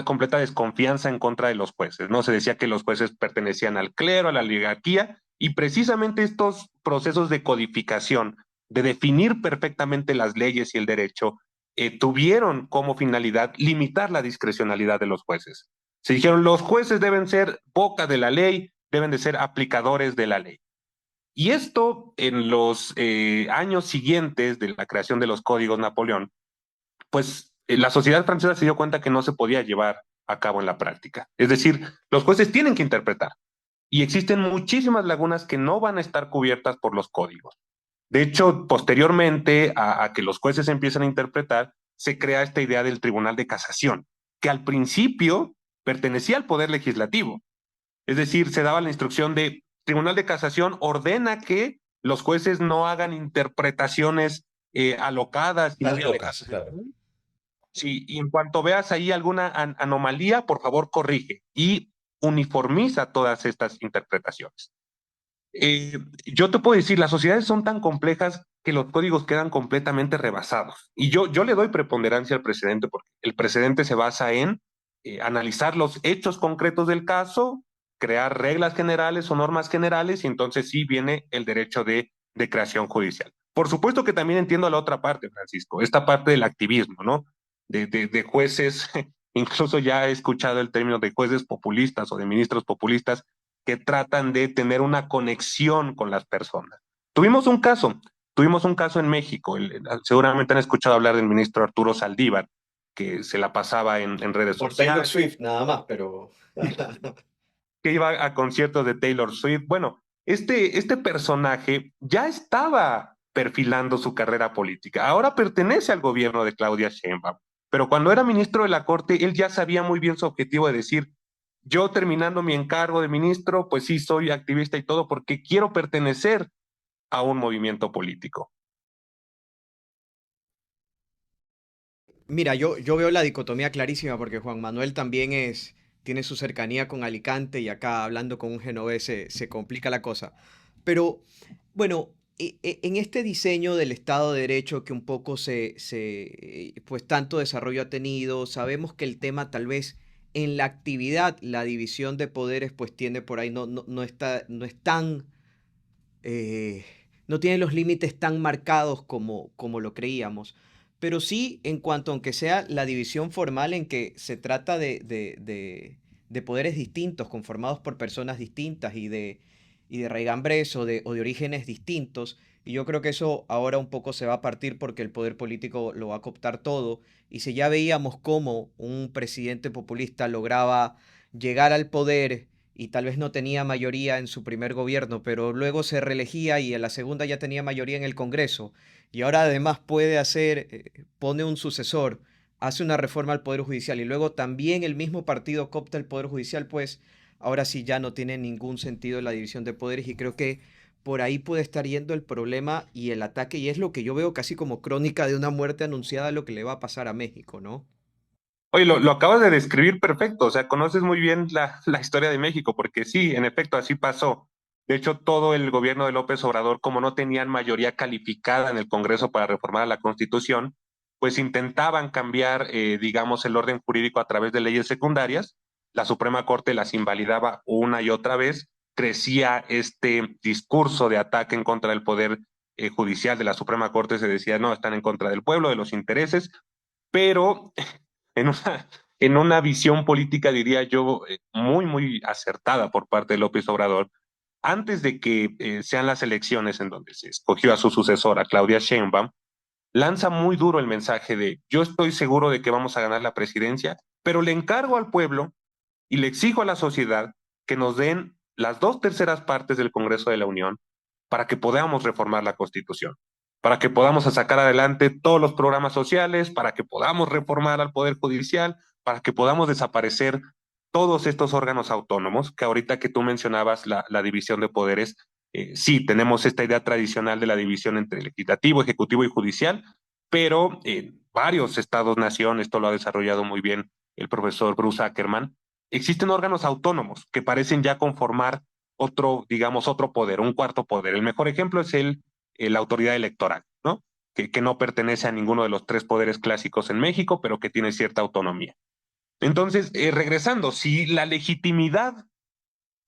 completa desconfianza en contra de los jueces, ¿no? Se decía que los jueces pertenecían al clero, a la oligarquía, y precisamente estos procesos de codificación de definir perfectamente las leyes y el derecho, tuvieron como finalidad limitar la discrecionalidad de los jueces. Se dijeron, los jueces deben ser boca de la ley, deben de ser aplicadores de la ley. Y esto en los años siguientes de la creación de los códigos Napoleón, pues la sociedad francesa se dio cuenta que no se podía llevar a cabo en la práctica. Es decir, los jueces tienen que interpretar y existen muchísimas lagunas que no van a estar cubiertas por los códigos. De hecho, posteriormente a que los jueces empiezan a interpretar, se crea esta idea del Tribunal de Casación, que al principio pertenecía al Poder Legislativo. Es decir, se daba la instrucción de Tribunal de Casación ordena que los jueces no hagan interpretaciones alocadas y Las muy locas, alejadas. claro. Sí, y en cuanto veas ahí alguna anomalía, por favor corrige. Y uniformiza todas estas interpretaciones. Yo te puedo decir, las sociedades son tan complejas que los códigos quedan completamente rebasados. Y yo le doy preponderancia al precedente porque el precedente se basa en analizar los hechos concretos del caso, crear reglas generales o normas generales, y entonces sí viene el derecho de creación judicial. Por supuesto que también entiendo la otra parte, Francisco, esta parte del activismo, ¿no? De jueces, incluso ya he escuchado el término de jueces populistas o de ministros populistas que tratan de tener una conexión con las personas. Tuvimos un caso, tuvimos un caso en México, seguramente han escuchado hablar del ministro Arturo Saldívar, que se la pasaba en redes Por Taylor sociales, Swift, nada más, pero que iba a conciertos de Taylor Swift. Bueno, este personaje ya estaba perfilando su carrera política. Ahora pertenece al gobierno de Claudia Sheinbaum, pero cuando era ministro de la Corte, él ya sabía muy bien su objetivo de decir, yo terminando mi encargo de ministro, pues sí, soy activista y todo porque quiero pertenecer a un movimiento político. mira, yo veo la dicotomía clarísima porque Juan Manuel también tiene su cercanía con Alicante y acá hablando con un genovés se complica la cosa. Pero bueno, en este diseño del Estado de Derecho que un poco pues tanto desarrollo ha tenido, sabemos que el tema tal vez en la actividad, la división de poderes pues tiene por ahí, no es tan, eh, no tiene los límites tan marcados como lo creíamos. Pero sí, en cuanto, aunque sea la división formal en que se trata de poderes distintos, conformados por personas distintas y de raigambres o de orígenes distintos. Y yo creo que eso ahora un poco se va a partir porque el poder político lo va a cooptar todo. Y si ya veíamos cómo un presidente populista lograba llegar al poder y tal vez no tenía mayoría en su primer gobierno, pero luego se reelegía y en la segunda ya tenía mayoría en el Congreso. Y ahora además pone un sucesor, hace una reforma al Poder Judicial y luego también el mismo partido coopta el Poder Judicial, pues ahora sí ya no tiene ningún sentido la división de poderes y creo que por ahí puede estar yendo el problema y el ataque y es lo que yo veo casi como crónica de una muerte anunciada lo que le va a pasar a México, ¿no? Oye, lo acabas de describir perfecto, o sea, conoces muy bien la historia de México, porque sí, en efecto, así pasó. De hecho, todo el gobierno de López Obrador, como no tenían mayoría calificada en el Congreso para reformar la Constitución, pues intentaban cambiar, digamos, el orden jurídico a través de leyes secundarias. La Suprema Corte las invalidaba una y otra vez. Crecía este discurso de ataque en contra del poder judicial de la Suprema Corte. Se decía, no, están en contra del pueblo, de los intereses, pero en una visión política, diría yo, muy, muy acertada por parte de López Obrador, antes de que sean las elecciones en donde se escogió a su sucesora, Claudia Sheinbaum, lanza muy duro el mensaje de yo estoy seguro de que vamos a ganar la presidencia, pero le encargo al pueblo y le exijo a la sociedad que nos den las 2/3 partes del Congreso de la Unión para que podamos reformar la Constitución, para que podamos sacar adelante todos los programas sociales, para que podamos reformar al Poder Judicial, para que podamos desaparecer todos estos órganos autónomos, que ahorita que tú mencionabas la división de poderes, sí, tenemos esta idea tradicional de la división entre legislativo, ejecutivo y judicial, pero en varios estados-nación, esto lo ha desarrollado muy bien el profesor Bruce Ackerman, existen órganos autónomos que parecen ya conformar otro, digamos, otro poder, un cuarto poder. El mejor ejemplo es la autoridad electoral, ¿no? Que no pertenece a ninguno de los tres poderes clásicos en México, pero que tiene cierta autonomía. Entonces, regresando, si la legitimidad,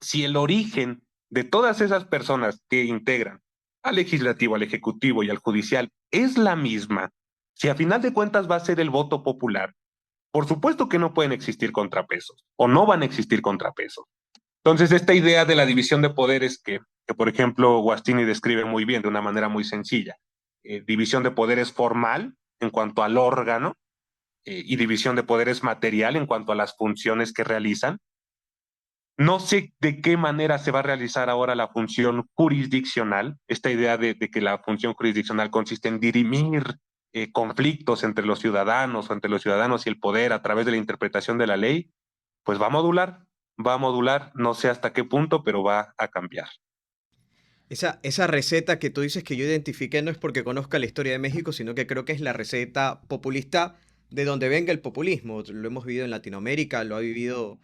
si el origen de todas esas personas que integran al legislativo, al ejecutivo y al judicial es la misma, si a final de cuentas va a ser el voto popular, por supuesto que no pueden existir contrapesos o no van a existir contrapesos. Entonces, esta idea de la división de poderes que por ejemplo, Guastini describe muy bien de una manera muy sencilla, división de poderes formal en cuanto al órgano y división de poderes material en cuanto a las funciones que realizan. No sé de qué manera se va a realizar ahora la función jurisdiccional, esta idea de que la función jurisdiccional consiste en dirimir conflictos entre los ciudadanos o entre los ciudadanos y el poder a través de la interpretación de la ley, pues va a modular, no sé hasta qué punto, pero va a cambiar. Esa receta que tú dices que yo identifiqué no es porque conozca la historia de México, sino que creo que es la receta populista de donde venga el populismo. Lo hemos vivido en Latinoamérica, lo ha vivido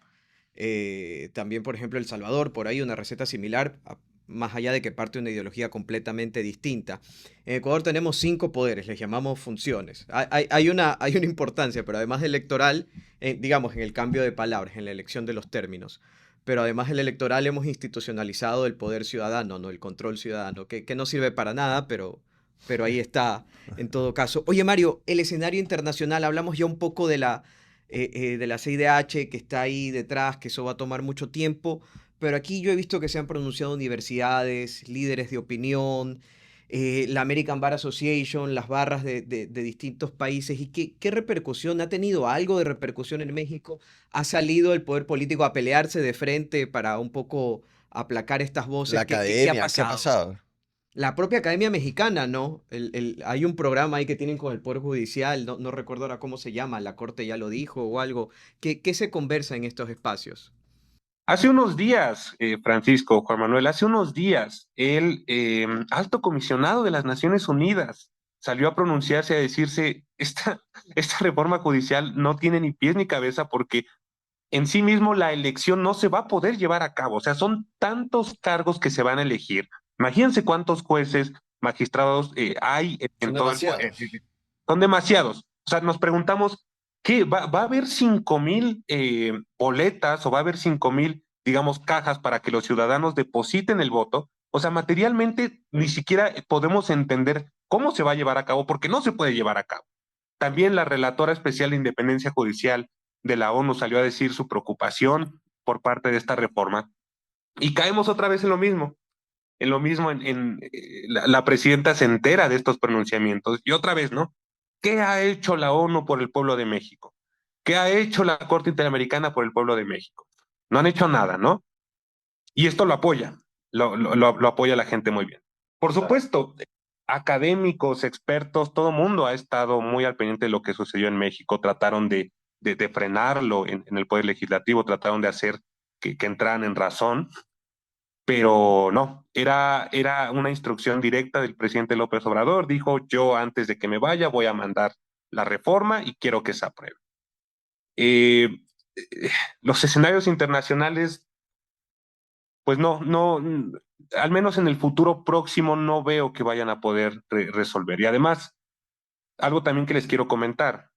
también, por ejemplo, El Salvador, por ahí una receta similar, más allá de que parte de una ideología completamente distinta. En Ecuador tenemos 5 poderes, les llamamos funciones. Hay una importancia, pero además electoral, digamos, en el cambio de palabras, en la elección de los términos. Pero además del electoral hemos institucionalizado el poder ciudadano, ¿no? El control ciudadano, que no sirve para nada, pero ahí está en todo caso. Oye, Mario, el escenario internacional, hablamos ya un poco de la CIDH que está ahí detrás, que eso va a tomar mucho tiempo, pero aquí yo he visto que se han pronunciado universidades, líderes de opinión, la American Bar Association, las barras de distintos países. ¿Y qué repercusión ha tenido? ¿Algo de repercusión en México? ¿Ha salido el poder político a pelearse de frente para un poco aplacar estas La voces? ¿Qué ha academia, ¿qué ha pasado? pasado? La propia Academia Mexicana, ¿no? Hay un programa ahí que tienen con el Poder Judicial, no recuerdo ahora cómo se llama, la Corte ya lo dijo o algo. ¿Qué se conversa en estos espacios? Hace unos días, Francisco, Juan Manuel, hace unos días, el alto comisionado de las Naciones Unidas salió a pronunciarse, a decirse, esta reforma judicial no tiene ni pies ni cabeza porque en sí mismo la elección no se va a poder llevar a cabo. O sea, son tantos cargos que se van a elegir. Imagínense cuántos jueces, magistrados hay Son en todo el poder. demasiados. Son demasiados. O sea, nos preguntamos, ¿qué? ¿Va a haber 5,000 boletas o va a haber 5,000, digamos, cajas para que los ciudadanos depositen el voto? O sea, materialmente ni siquiera podemos entender cómo se va a llevar a cabo porque no se puede llevar a cabo. También la relatora especial de independencia judicial de la ONU salió a decir su preocupación por parte de esta reforma. Y caemos otra vez en lo mismo la presidenta se entera de estos pronunciamientos y otra vez, ¿no? ¿Qué ha hecho la ONU por el pueblo de México? ¿Qué ha hecho la Corte Interamericana por el pueblo de México? No han hecho nada, ¿no? Y esto lo apoya, lo apoya la gente muy bien. Por supuesto, académicos, expertos, todo mundo ha estado muy al pendiente de lo que sucedió en México, trataron de frenarlo en el Poder Legislativo, trataron de hacer que entraran en razón, pero no, era una instrucción directa del presidente López Obrador, dijo, yo antes de que me vaya voy a mandar la reforma y quiero que se apruebe. Eh, los escenarios internacionales pues al menos en el futuro próximo no veo que vayan a poder resolver. Y además, algo también que les quiero comentar.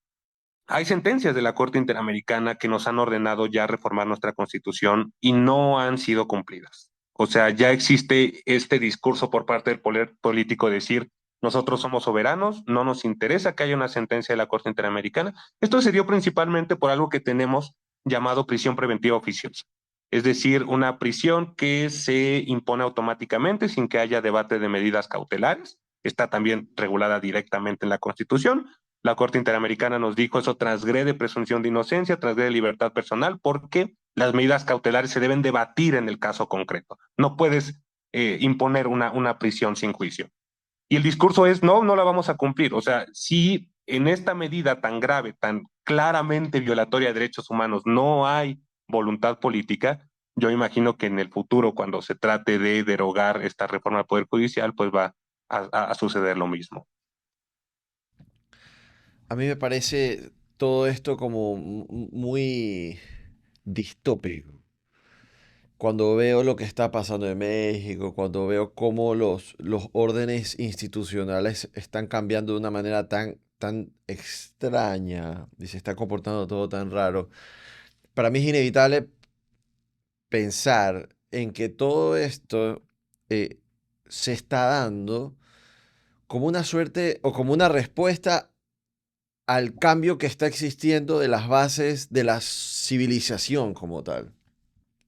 Hay sentencias de la Corte Interamericana que nos han ordenado ya reformar nuestra Constitución y no han sido cumplidas. O sea, ya existe este discurso por parte del poder político de decir, nosotros somos soberanos, no nos interesa que haya una sentencia de la Corte Interamericana. Esto se dio principalmente por algo que tenemos llamado prisión preventiva oficiosa. Es decir, una prisión que se impone automáticamente sin que haya debate de medidas cautelares. Está también regulada directamente en la Constitución. La Corte Interamericana nos dijo eso transgrede presunción de inocencia, transgrede libertad personal, porque las medidas cautelares se deben debatir en el caso concreto. No puedes imponer una prisión sin juicio. Y el discurso es, no la vamos a cumplir. O sea, si en esta medida tan grave, tan claramente violatoria de derechos humanos, no hay voluntad política, yo imagino que en el futuro, cuando se trate de derogar esta reforma del Poder Judicial, pues va a suceder lo mismo. A mí me parece todo esto como muy distópico. Cuando veo lo que está pasando en México, cuando veo cómo los órdenes institucionales están cambiando de una manera tan extraña y se está comportando todo tan raro, para mí es inevitable pensar en que todo esto eh, se está dando como una suerte o como una respuesta al cambio que está existiendo de las bases de la civilización como tal.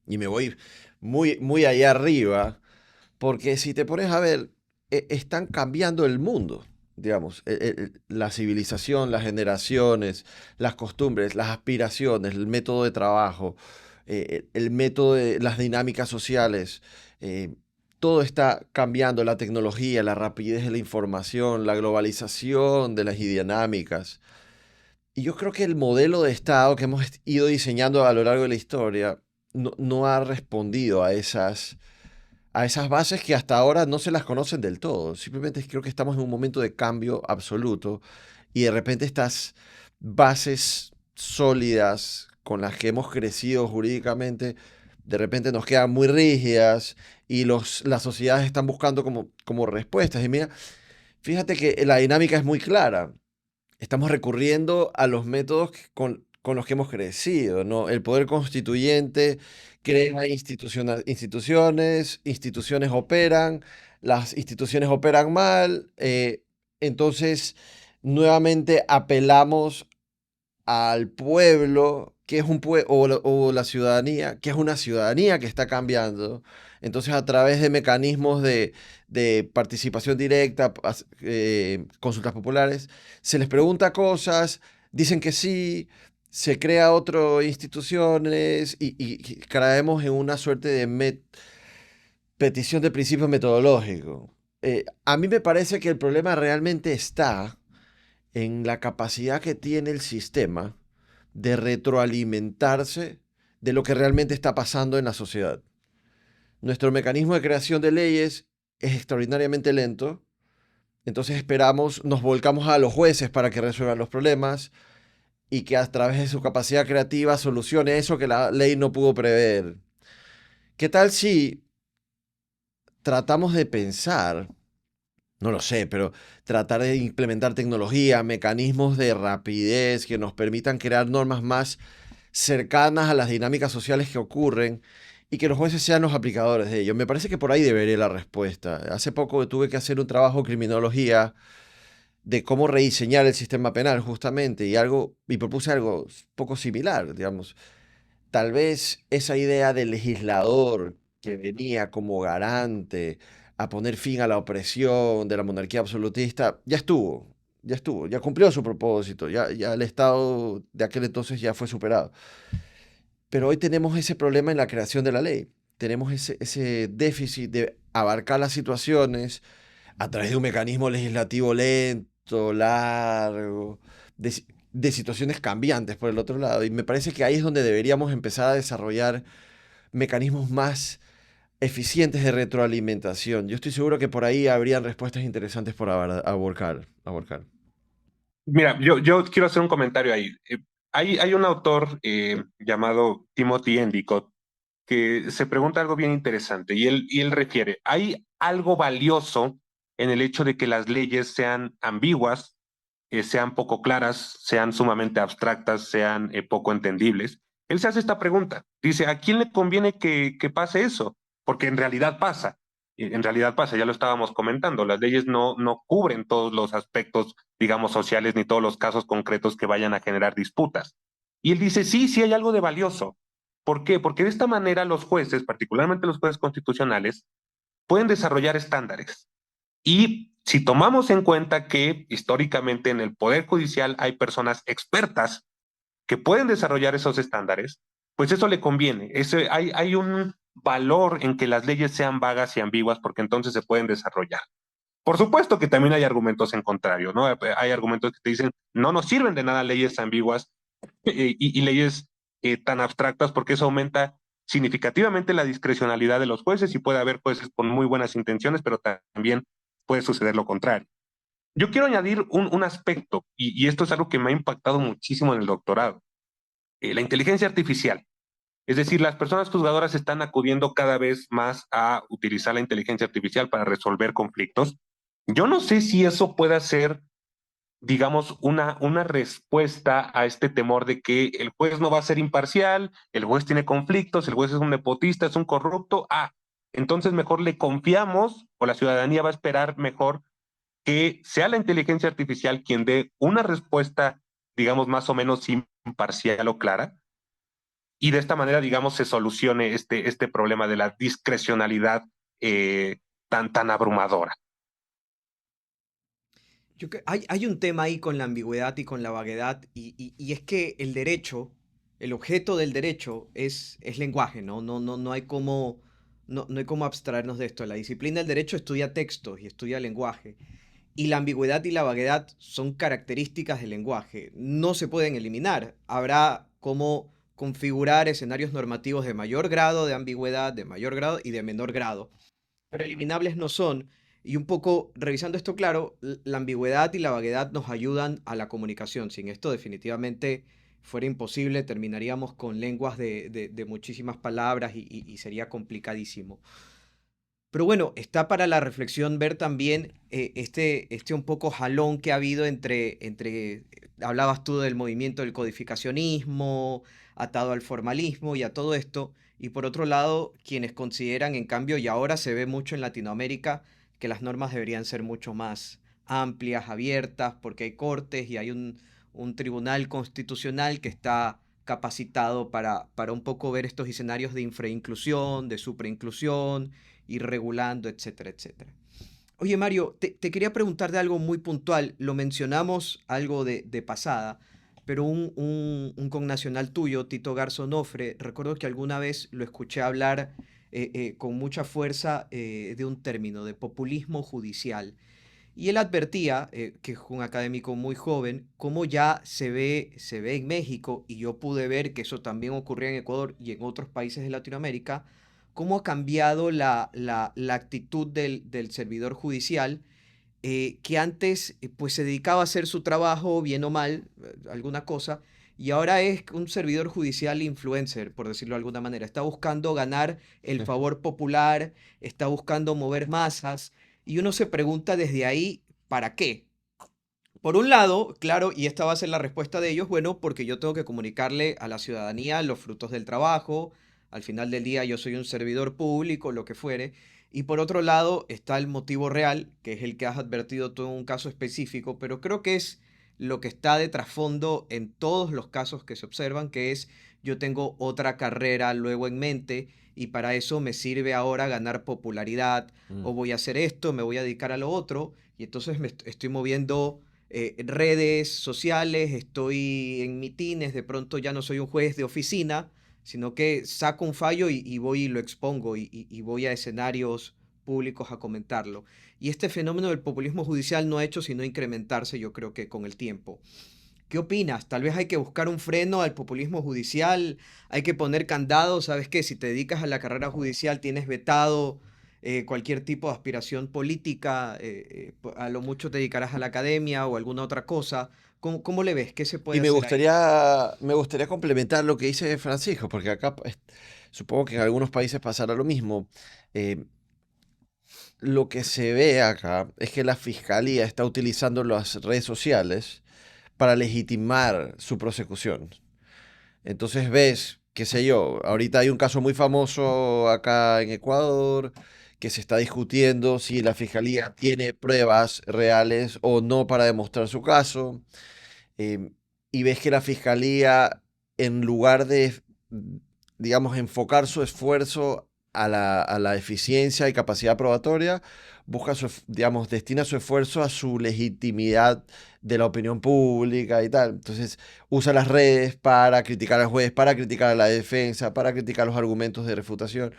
Y me voy muy allá arriba, porque si te pones a ver, están cambiando el mundo, digamos, la civilización, las generaciones, las costumbres, las aspiraciones, el método de trabajo, el método de las dinámicas sociales. Todo está cambiando, la tecnología, la rapidez de la información, la globalización de las dinámicas. Y yo creo que el modelo de Estado que hemos ido diseñando a lo largo de la historia no ha respondido a esas bases que hasta ahora no se las conocen del todo. Simplemente creo que estamos en un momento de cambio absoluto y de repente estas bases sólidas, con las que hemos crecido jurídicamente de repente nos quedan muy rígidas y las sociedades están buscando como respuestas. Y mira, fíjate que la dinámica es muy clara. Estamos recurriendo a los métodos con los que hemos crecido, ¿no? El poder constituyente crea instituciones operan, las instituciones operan mal, entonces nuevamente apelamos al pueblo, que es o la ciudadanía, que es una ciudadanía que está cambiando. Entonces, a través de mecanismos de participación directa, consultas populares, se les pregunta cosas, dicen que sí, se crea otras instituciones y caemos en una suerte de petición de principio metodológico. A mí me parece que el problema realmente está en la capacidad que tiene el sistema de retroalimentarse de lo que realmente está pasando en la sociedad. Nuestro mecanismo de creación de leyes es extraordinariamente lento, entonces esperamos, nos volcamos a los jueces para que resuelvan los problemas y que a través de su capacidad creativa solucione eso que la ley no pudo prever. ¿Qué tal si tratamos de pensar, no lo sé, pero tratar de implementar tecnología, mecanismos de rapidez que nos permitan crear normas más cercanas a las dinámicas sociales que ocurren y que los jueces sean los aplicadores de ello? Me parece que por ahí debería la respuesta. Hace poco tuve que hacer un trabajo de criminología de cómo rediseñar el sistema penal justamente y propuse algo poco similar, digamos. Tal vez esa idea del legislador que venía como garante a poner fin a la opresión de la monarquía absolutista, ya cumplió su propósito, ya el Estado de aquel entonces ya fue superado. Pero hoy tenemos ese problema en la creación de la ley. Tenemos ese déficit de abarcar las situaciones a través de un mecanismo legislativo lento, largo, de situaciones cambiantes por el otro lado. Y me parece que ahí es donde deberíamos empezar a desarrollar mecanismos más eficientes de retroalimentación. Yo estoy seguro que por ahí habrían respuestas interesantes por abordar. Mira, yo quiero hacer un comentario ahí. Hay un autor llamado Timothy Endicott que se pregunta algo bien interesante y él refiere, ¿hay algo valioso en el hecho de que las leyes sean ambiguas, sean poco claras, sean sumamente abstractas, sean poco entendibles? Él se hace esta pregunta. Dice, ¿a quién le conviene que pase eso? Porque en realidad pasa. En realidad pasa, ya lo estábamos comentando. Las leyes no cubren todos los aspectos, digamos, sociales ni todos los casos concretos que vayan a generar disputas. Y él dice, sí, sí hay algo de valioso. ¿Por qué? Porque de esta manera los jueces, particularmente los jueces constitucionales, pueden desarrollar estándares. Y si tomamos en cuenta que históricamente en el Poder Judicial hay personas expertas que pueden desarrollar esos estándares, pues eso le conviene. Hay un valor en que las leyes sean vagas y ambiguas porque entonces se pueden desarrollar. Por supuesto que también hay argumentos en contrario, ¿no? Hay argumentos que te dicen, no nos sirven de nada leyes ambiguas y leyes tan abstractas porque eso aumenta significativamente la discrecionalidad de los jueces y puede haber jueces con muy buenas intenciones, pero también puede suceder lo contrario. Yo quiero añadir un aspecto, y esto es algo que me ha impactado muchísimo en el doctorado, la inteligencia artificial. Es decir, las personas juzgadoras están acudiendo cada vez más a utilizar la inteligencia artificial para resolver conflictos. Yo no sé si eso pueda ser, digamos, una respuesta a este temor de que el juez no va a ser imparcial, el juez tiene conflictos, el juez es un nepotista, es un corrupto. Entonces mejor le confiamos o la ciudadanía va a esperar mejor que sea la inteligencia artificial quien dé una respuesta, digamos, más o menos imparcial o clara, y de esta manera, digamos, se solucione este problema de la discrecionalidad tan abrumadora. Hay un tema ahí con la ambigüedad y con la vaguedad, y es que el derecho, el objeto del derecho es lenguaje, ¿no? No hay cómo, no hay cómo abstraernos de esto. La disciplina del derecho estudia textos y estudia lenguaje. Y la ambigüedad y la vaguedad son características del lenguaje. No se pueden eliminar. Habrá cómo configurar escenarios normativos de mayor grado de ambigüedad, de mayor grado y de menor grado. Pero eliminables no son. Y un poco revisando esto claro, la ambigüedad y la vaguedad nos ayudan a la comunicación. Sin esto definitivamente fuera imposible, terminaríamos con lenguas de muchísimas palabras y sería complicadísimo. Pero bueno, está para la reflexión ver también este un poco jalón que ha habido hablabas tú del movimiento del codificacionismo, atado al formalismo y a todo esto, y por otro lado, quienes consideran, en cambio, y ahora se ve mucho en Latinoamérica, que las normas deberían ser mucho más amplias, abiertas, porque hay cortes y hay un tribunal constitucional que está capacitado para un poco ver estos escenarios de infrainclusión, de superinclusión, ir regulando, etcétera, etcétera. Oye, Mario, te quería preguntar de algo muy puntual. Lo mencionamos algo de pasada, pero un connacional tuyo, Tito Garzonofre, recuerdo que alguna vez lo escuché hablar con mucha fuerza de un término, de populismo judicial. Y él advertía, que es un académico muy joven, cómo ya se ve en México, y yo pude ver que eso también ocurría en Ecuador y en otros países de Latinoamérica, cómo ha cambiado la actitud del servidor judicial, que antes pues se dedicaba a hacer su trabajo, bien o mal, alguna cosa, y ahora es un servidor judicial influencer, por decirlo de alguna manera. Está buscando ganar el favor popular, está buscando mover masas, y uno se pregunta desde ahí, ¿para qué? Por un lado, claro, y esta va a ser la respuesta de ellos, bueno, porque yo tengo que comunicarle a la ciudadanía los frutos del trabajo, al final del día yo soy un servidor público, lo que fuere, y por otro lado está el motivo real, que es el que has advertido tú en un caso específico, pero creo que es lo que está de trasfondo en todos los casos que se observan, que es yo tengo otra carrera luego en mente y para eso me sirve ahora ganar popularidad, Mm. o voy a hacer esto, me voy a dedicar a lo otro, y entonces estoy moviendo redes sociales, estoy en mitines, de pronto ya no soy un juez de oficina, sino que saco un fallo y voy y lo expongo y voy a escenarios públicos a comentarlo. Y este fenómeno del populismo judicial no ha hecho sino incrementarse, yo creo que con el tiempo. ¿Qué opinas? Tal vez hay que buscar un freno al populismo judicial, hay que poner candados, ¿sabes qué? Si te dedicas a la carrera judicial tienes vetado cualquier tipo de aspiración política, a lo mucho te dedicarás a la academia o alguna otra cosa. ¿Cómo le ves? ¿Qué se Y puede hacer ahí? me gustaría complementar lo que dice Francisco, porque acá supongo que en algunos países pasará lo mismo. Eh, lo que se ve acá es que la fiscalía está utilizando las redes sociales para legitimar su prosecución. Entonces ves, qué sé yo, ahorita hay un caso muy famoso acá en Ecuador que se está discutiendo si la fiscalía tiene pruebas reales o no para demostrar su caso. em, y ves que la fiscalía, en lugar de, digamos, enfocar su esfuerzo a la eficiencia y capacidad probatoria, busca digamos, destina su esfuerzo a su legitimidad de la opinión pública y tal. Entonces, usa las redes para criticar al juez, para criticar a la defensa, para criticar los argumentos de refutación.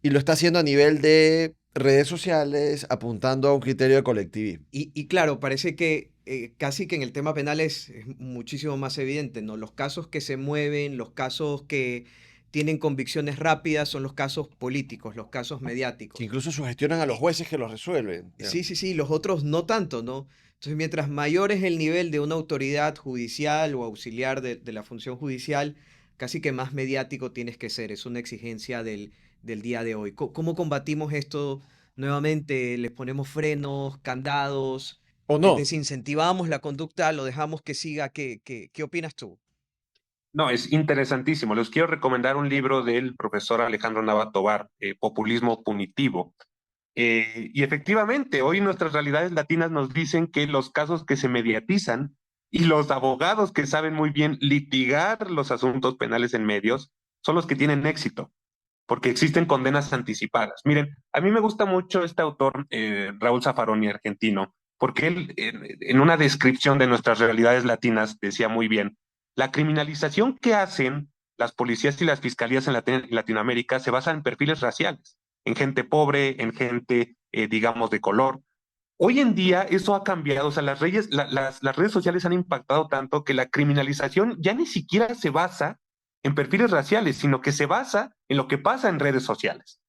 Y lo está haciendo a nivel de redes sociales, apuntando a un criterio de colectivismo. Y claro, parece que casi que en el tema penal es muchísimo más evidente, ¿no? Los casos que se mueven, los casos que tienen convicciones rápidas son los casos políticos, los casos Que mediáticos. incluso sugestionan a los Y, jueces que los resuelven. sí, sí, sí, los otros no tanto, ¿no? Entonces, mientras mayor es el nivel de una autoridad judicial o auxiliar de la función judicial, casi que más mediático tienes que ser. Es una exigencia del día de hoy. ¿Cómo combatimos esto nuevamente? ¿Les ponemos frenos, candados? ¿O no? ¿Desincentivamos la conducta? ¿Lo dejamos que siga? ¿Qué opinas tú? No, es interesantísimo. Les quiero recomendar un libro del profesor Alejandro Nava Tovar, Populismo Punitivo. Y efectivamente, hoy nuestras realidades latinas nos dicen que los casos que se mediatizan y los abogados que saben muy bien litigar los asuntos penales en medios son los que tienen éxito, porque existen condenas anticipadas. Miren, a mí me gusta mucho este autor, Raúl Zaffaroni, argentino, porque él, en una descripción de nuestras realidades latinas, decía muy bien, la criminalización que hacen las policías y las fiscalías en Latinoamérica se basa en perfiles raciales, en gente pobre, en gente, digamos, de color. Hoy en día eso ha cambiado, o sea, las redes sociales han impactado tanto que la criminalización ya ni siquiera se basa en perfiles raciales, sino que se basa en lo que pasa en redes sociales.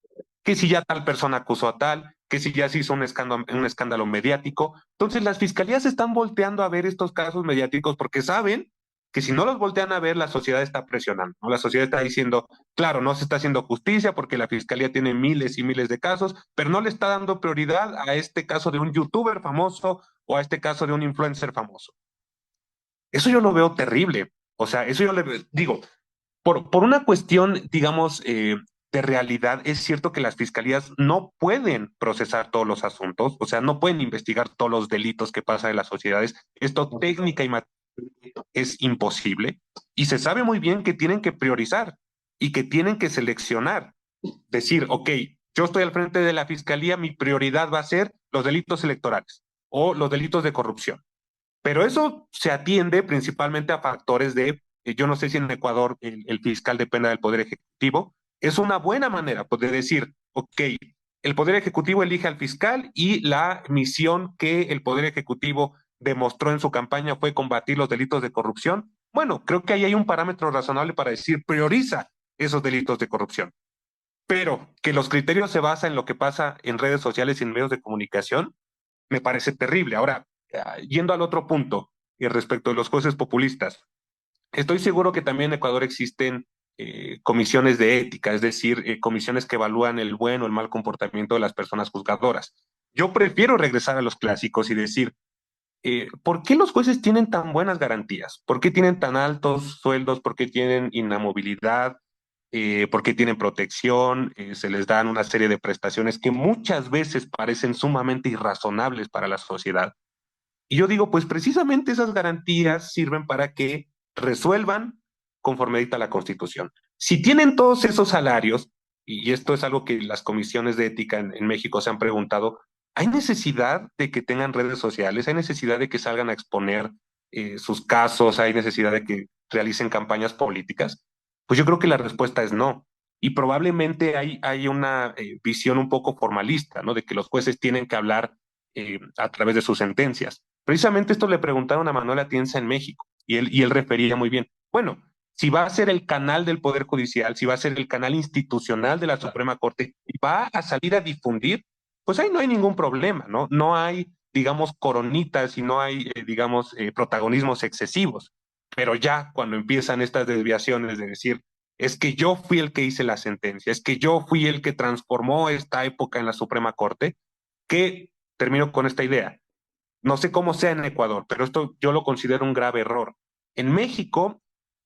Que si ya tal persona acusó a tal, que si ya se hizo un escándalo mediático. Entonces las fiscalías están volteando a ver estos casos mediáticos porque saben que si no los voltean a ver, la sociedad está presionando, ¿no? La sociedad está diciendo, claro, no se está haciendo justicia porque la fiscalía tiene miles y miles de casos, pero no le está dando prioridad a este caso de un youtuber famoso o a este caso de un influencer famoso. Eso yo lo veo terrible. O sea, eso yo le digo, por una cuestión, digamos, de realidad, es cierto que las fiscalías no pueden procesar todos los asuntos, o sea, no pueden investigar todos los delitos que pasan en las sociedades. Esto técnica y es imposible. Y se sabe muy bien que tienen que priorizar y que tienen que seleccionar. Decir, ok, yo estoy al frente de la fiscalía, mi prioridad va a ser los delitos electorales o los delitos de corrupción. Pero eso se atiende principalmente a factores de, yo no sé si en Ecuador el fiscal dependa del Poder Ejecutivo. Es una buena manera pues, de decir, ok, el Poder Ejecutivo elige al fiscal y la misión que el Poder Ejecutivo demostró en su campaña fue combatir los delitos de corrupción. Bueno, creo que ahí hay un parámetro razonable para decir, prioriza esos delitos de corrupción. Pero que los criterios se basan en lo que pasa en redes sociales y en medios de comunicación, me parece terrible. Ahora, yendo al otro punto, respecto a los jueces populistas, estoy seguro que también en Ecuador existen comisiones de ética, es decir, comisiones que evalúan el buen o el mal comportamiento de las personas juzgadoras. Yo prefiero regresar a los clásicos y decir, ¿por qué los jueces tienen tan buenas garantías? ¿Por qué tienen tan altos sueldos? ¿Por qué tienen inamovilidad? ¿Por qué tienen protección? Se les dan una serie de prestaciones que muchas veces parecen sumamente irrazonables para la sociedad. Y yo digo, pues precisamente esas garantías sirven para que resuelvan conforme dicta la Constitución. Si tienen todos esos salarios, y esto es algo que las comisiones de ética en México se han preguntado, ¿hay necesidad de que tengan redes sociales? ¿Hay necesidad de que salgan a exponer sus casos? ¿Hay necesidad de que realicen campañas políticas? Pues yo creo que la respuesta es no. Y probablemente hay una visión un poco formalista, ¿no? De que los jueces tienen que hablar a través de sus sentencias. Precisamente esto le preguntaron a Manuel Atienza en México y él refería muy bien. Bueno, si va a ser el canal del Poder Judicial, si va a ser el canal institucional de la Suprema Corte y va a salir a difundir, pues ahí no hay ningún problema, ¿no? No hay, digamos, coronitas y no hay, digamos, protagonismos excesivos. Pero ya cuando empiezan estas desviaciones de decir, es que yo fui el que hice la sentencia, es que yo fui el que transformó esta época en la Suprema Corte, que termino con esta idea. No sé cómo sea en Ecuador, pero esto yo lo considero un grave error. En México,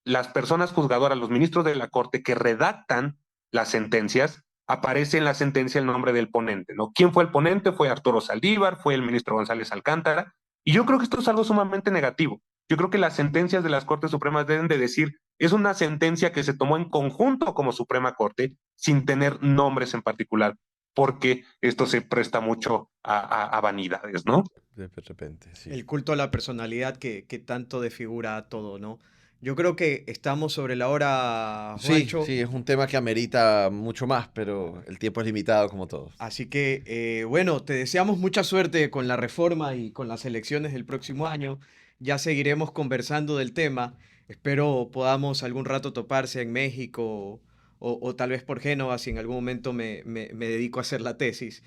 las personas juzgadoras, los ministros de la Corte que redactan las sentencias, aparece en la sentencia el nombre del ponente, ¿no? ¿Quién fue el ponente? Fue Arturo Saldívar, fue el ministro González Alcántara, y yo creo que esto es algo sumamente negativo. Yo creo que las sentencias de las Cortes Supremas deben de decir, es una sentencia que se tomó en conjunto como Suprema Corte, sin tener nombres en particular, porque esto se presta mucho a vanidades, ¿no? De repente, sí. El culto a la personalidad que tanto desfigura todo, ¿no? Yo creo que estamos sobre la hora, Sí, Juancho. sí, es un tema que amerita mucho más, pero el tiempo es limitado como todo. Así que, bueno, te deseamos mucha suerte con la reforma y con las elecciones del próximo año. Ya seguiremos conversando del tema. Espero podamos algún rato toparse en México o tal vez por Génova si en algún momento me dedico a hacer la tesis.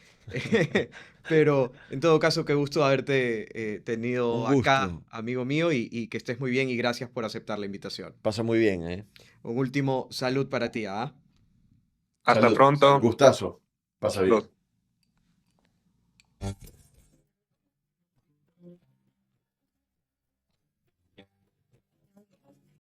Pero en todo caso, qué gusto haberte Un tenido acá, gusto. amigo mío, y que estés muy bien y gracias por aceptar la invitación. Pasa muy bien, ¿eh? Un último salud para ti, ¿ah? Hasta Salud. pronto. Gustazo. Pasa bien. Los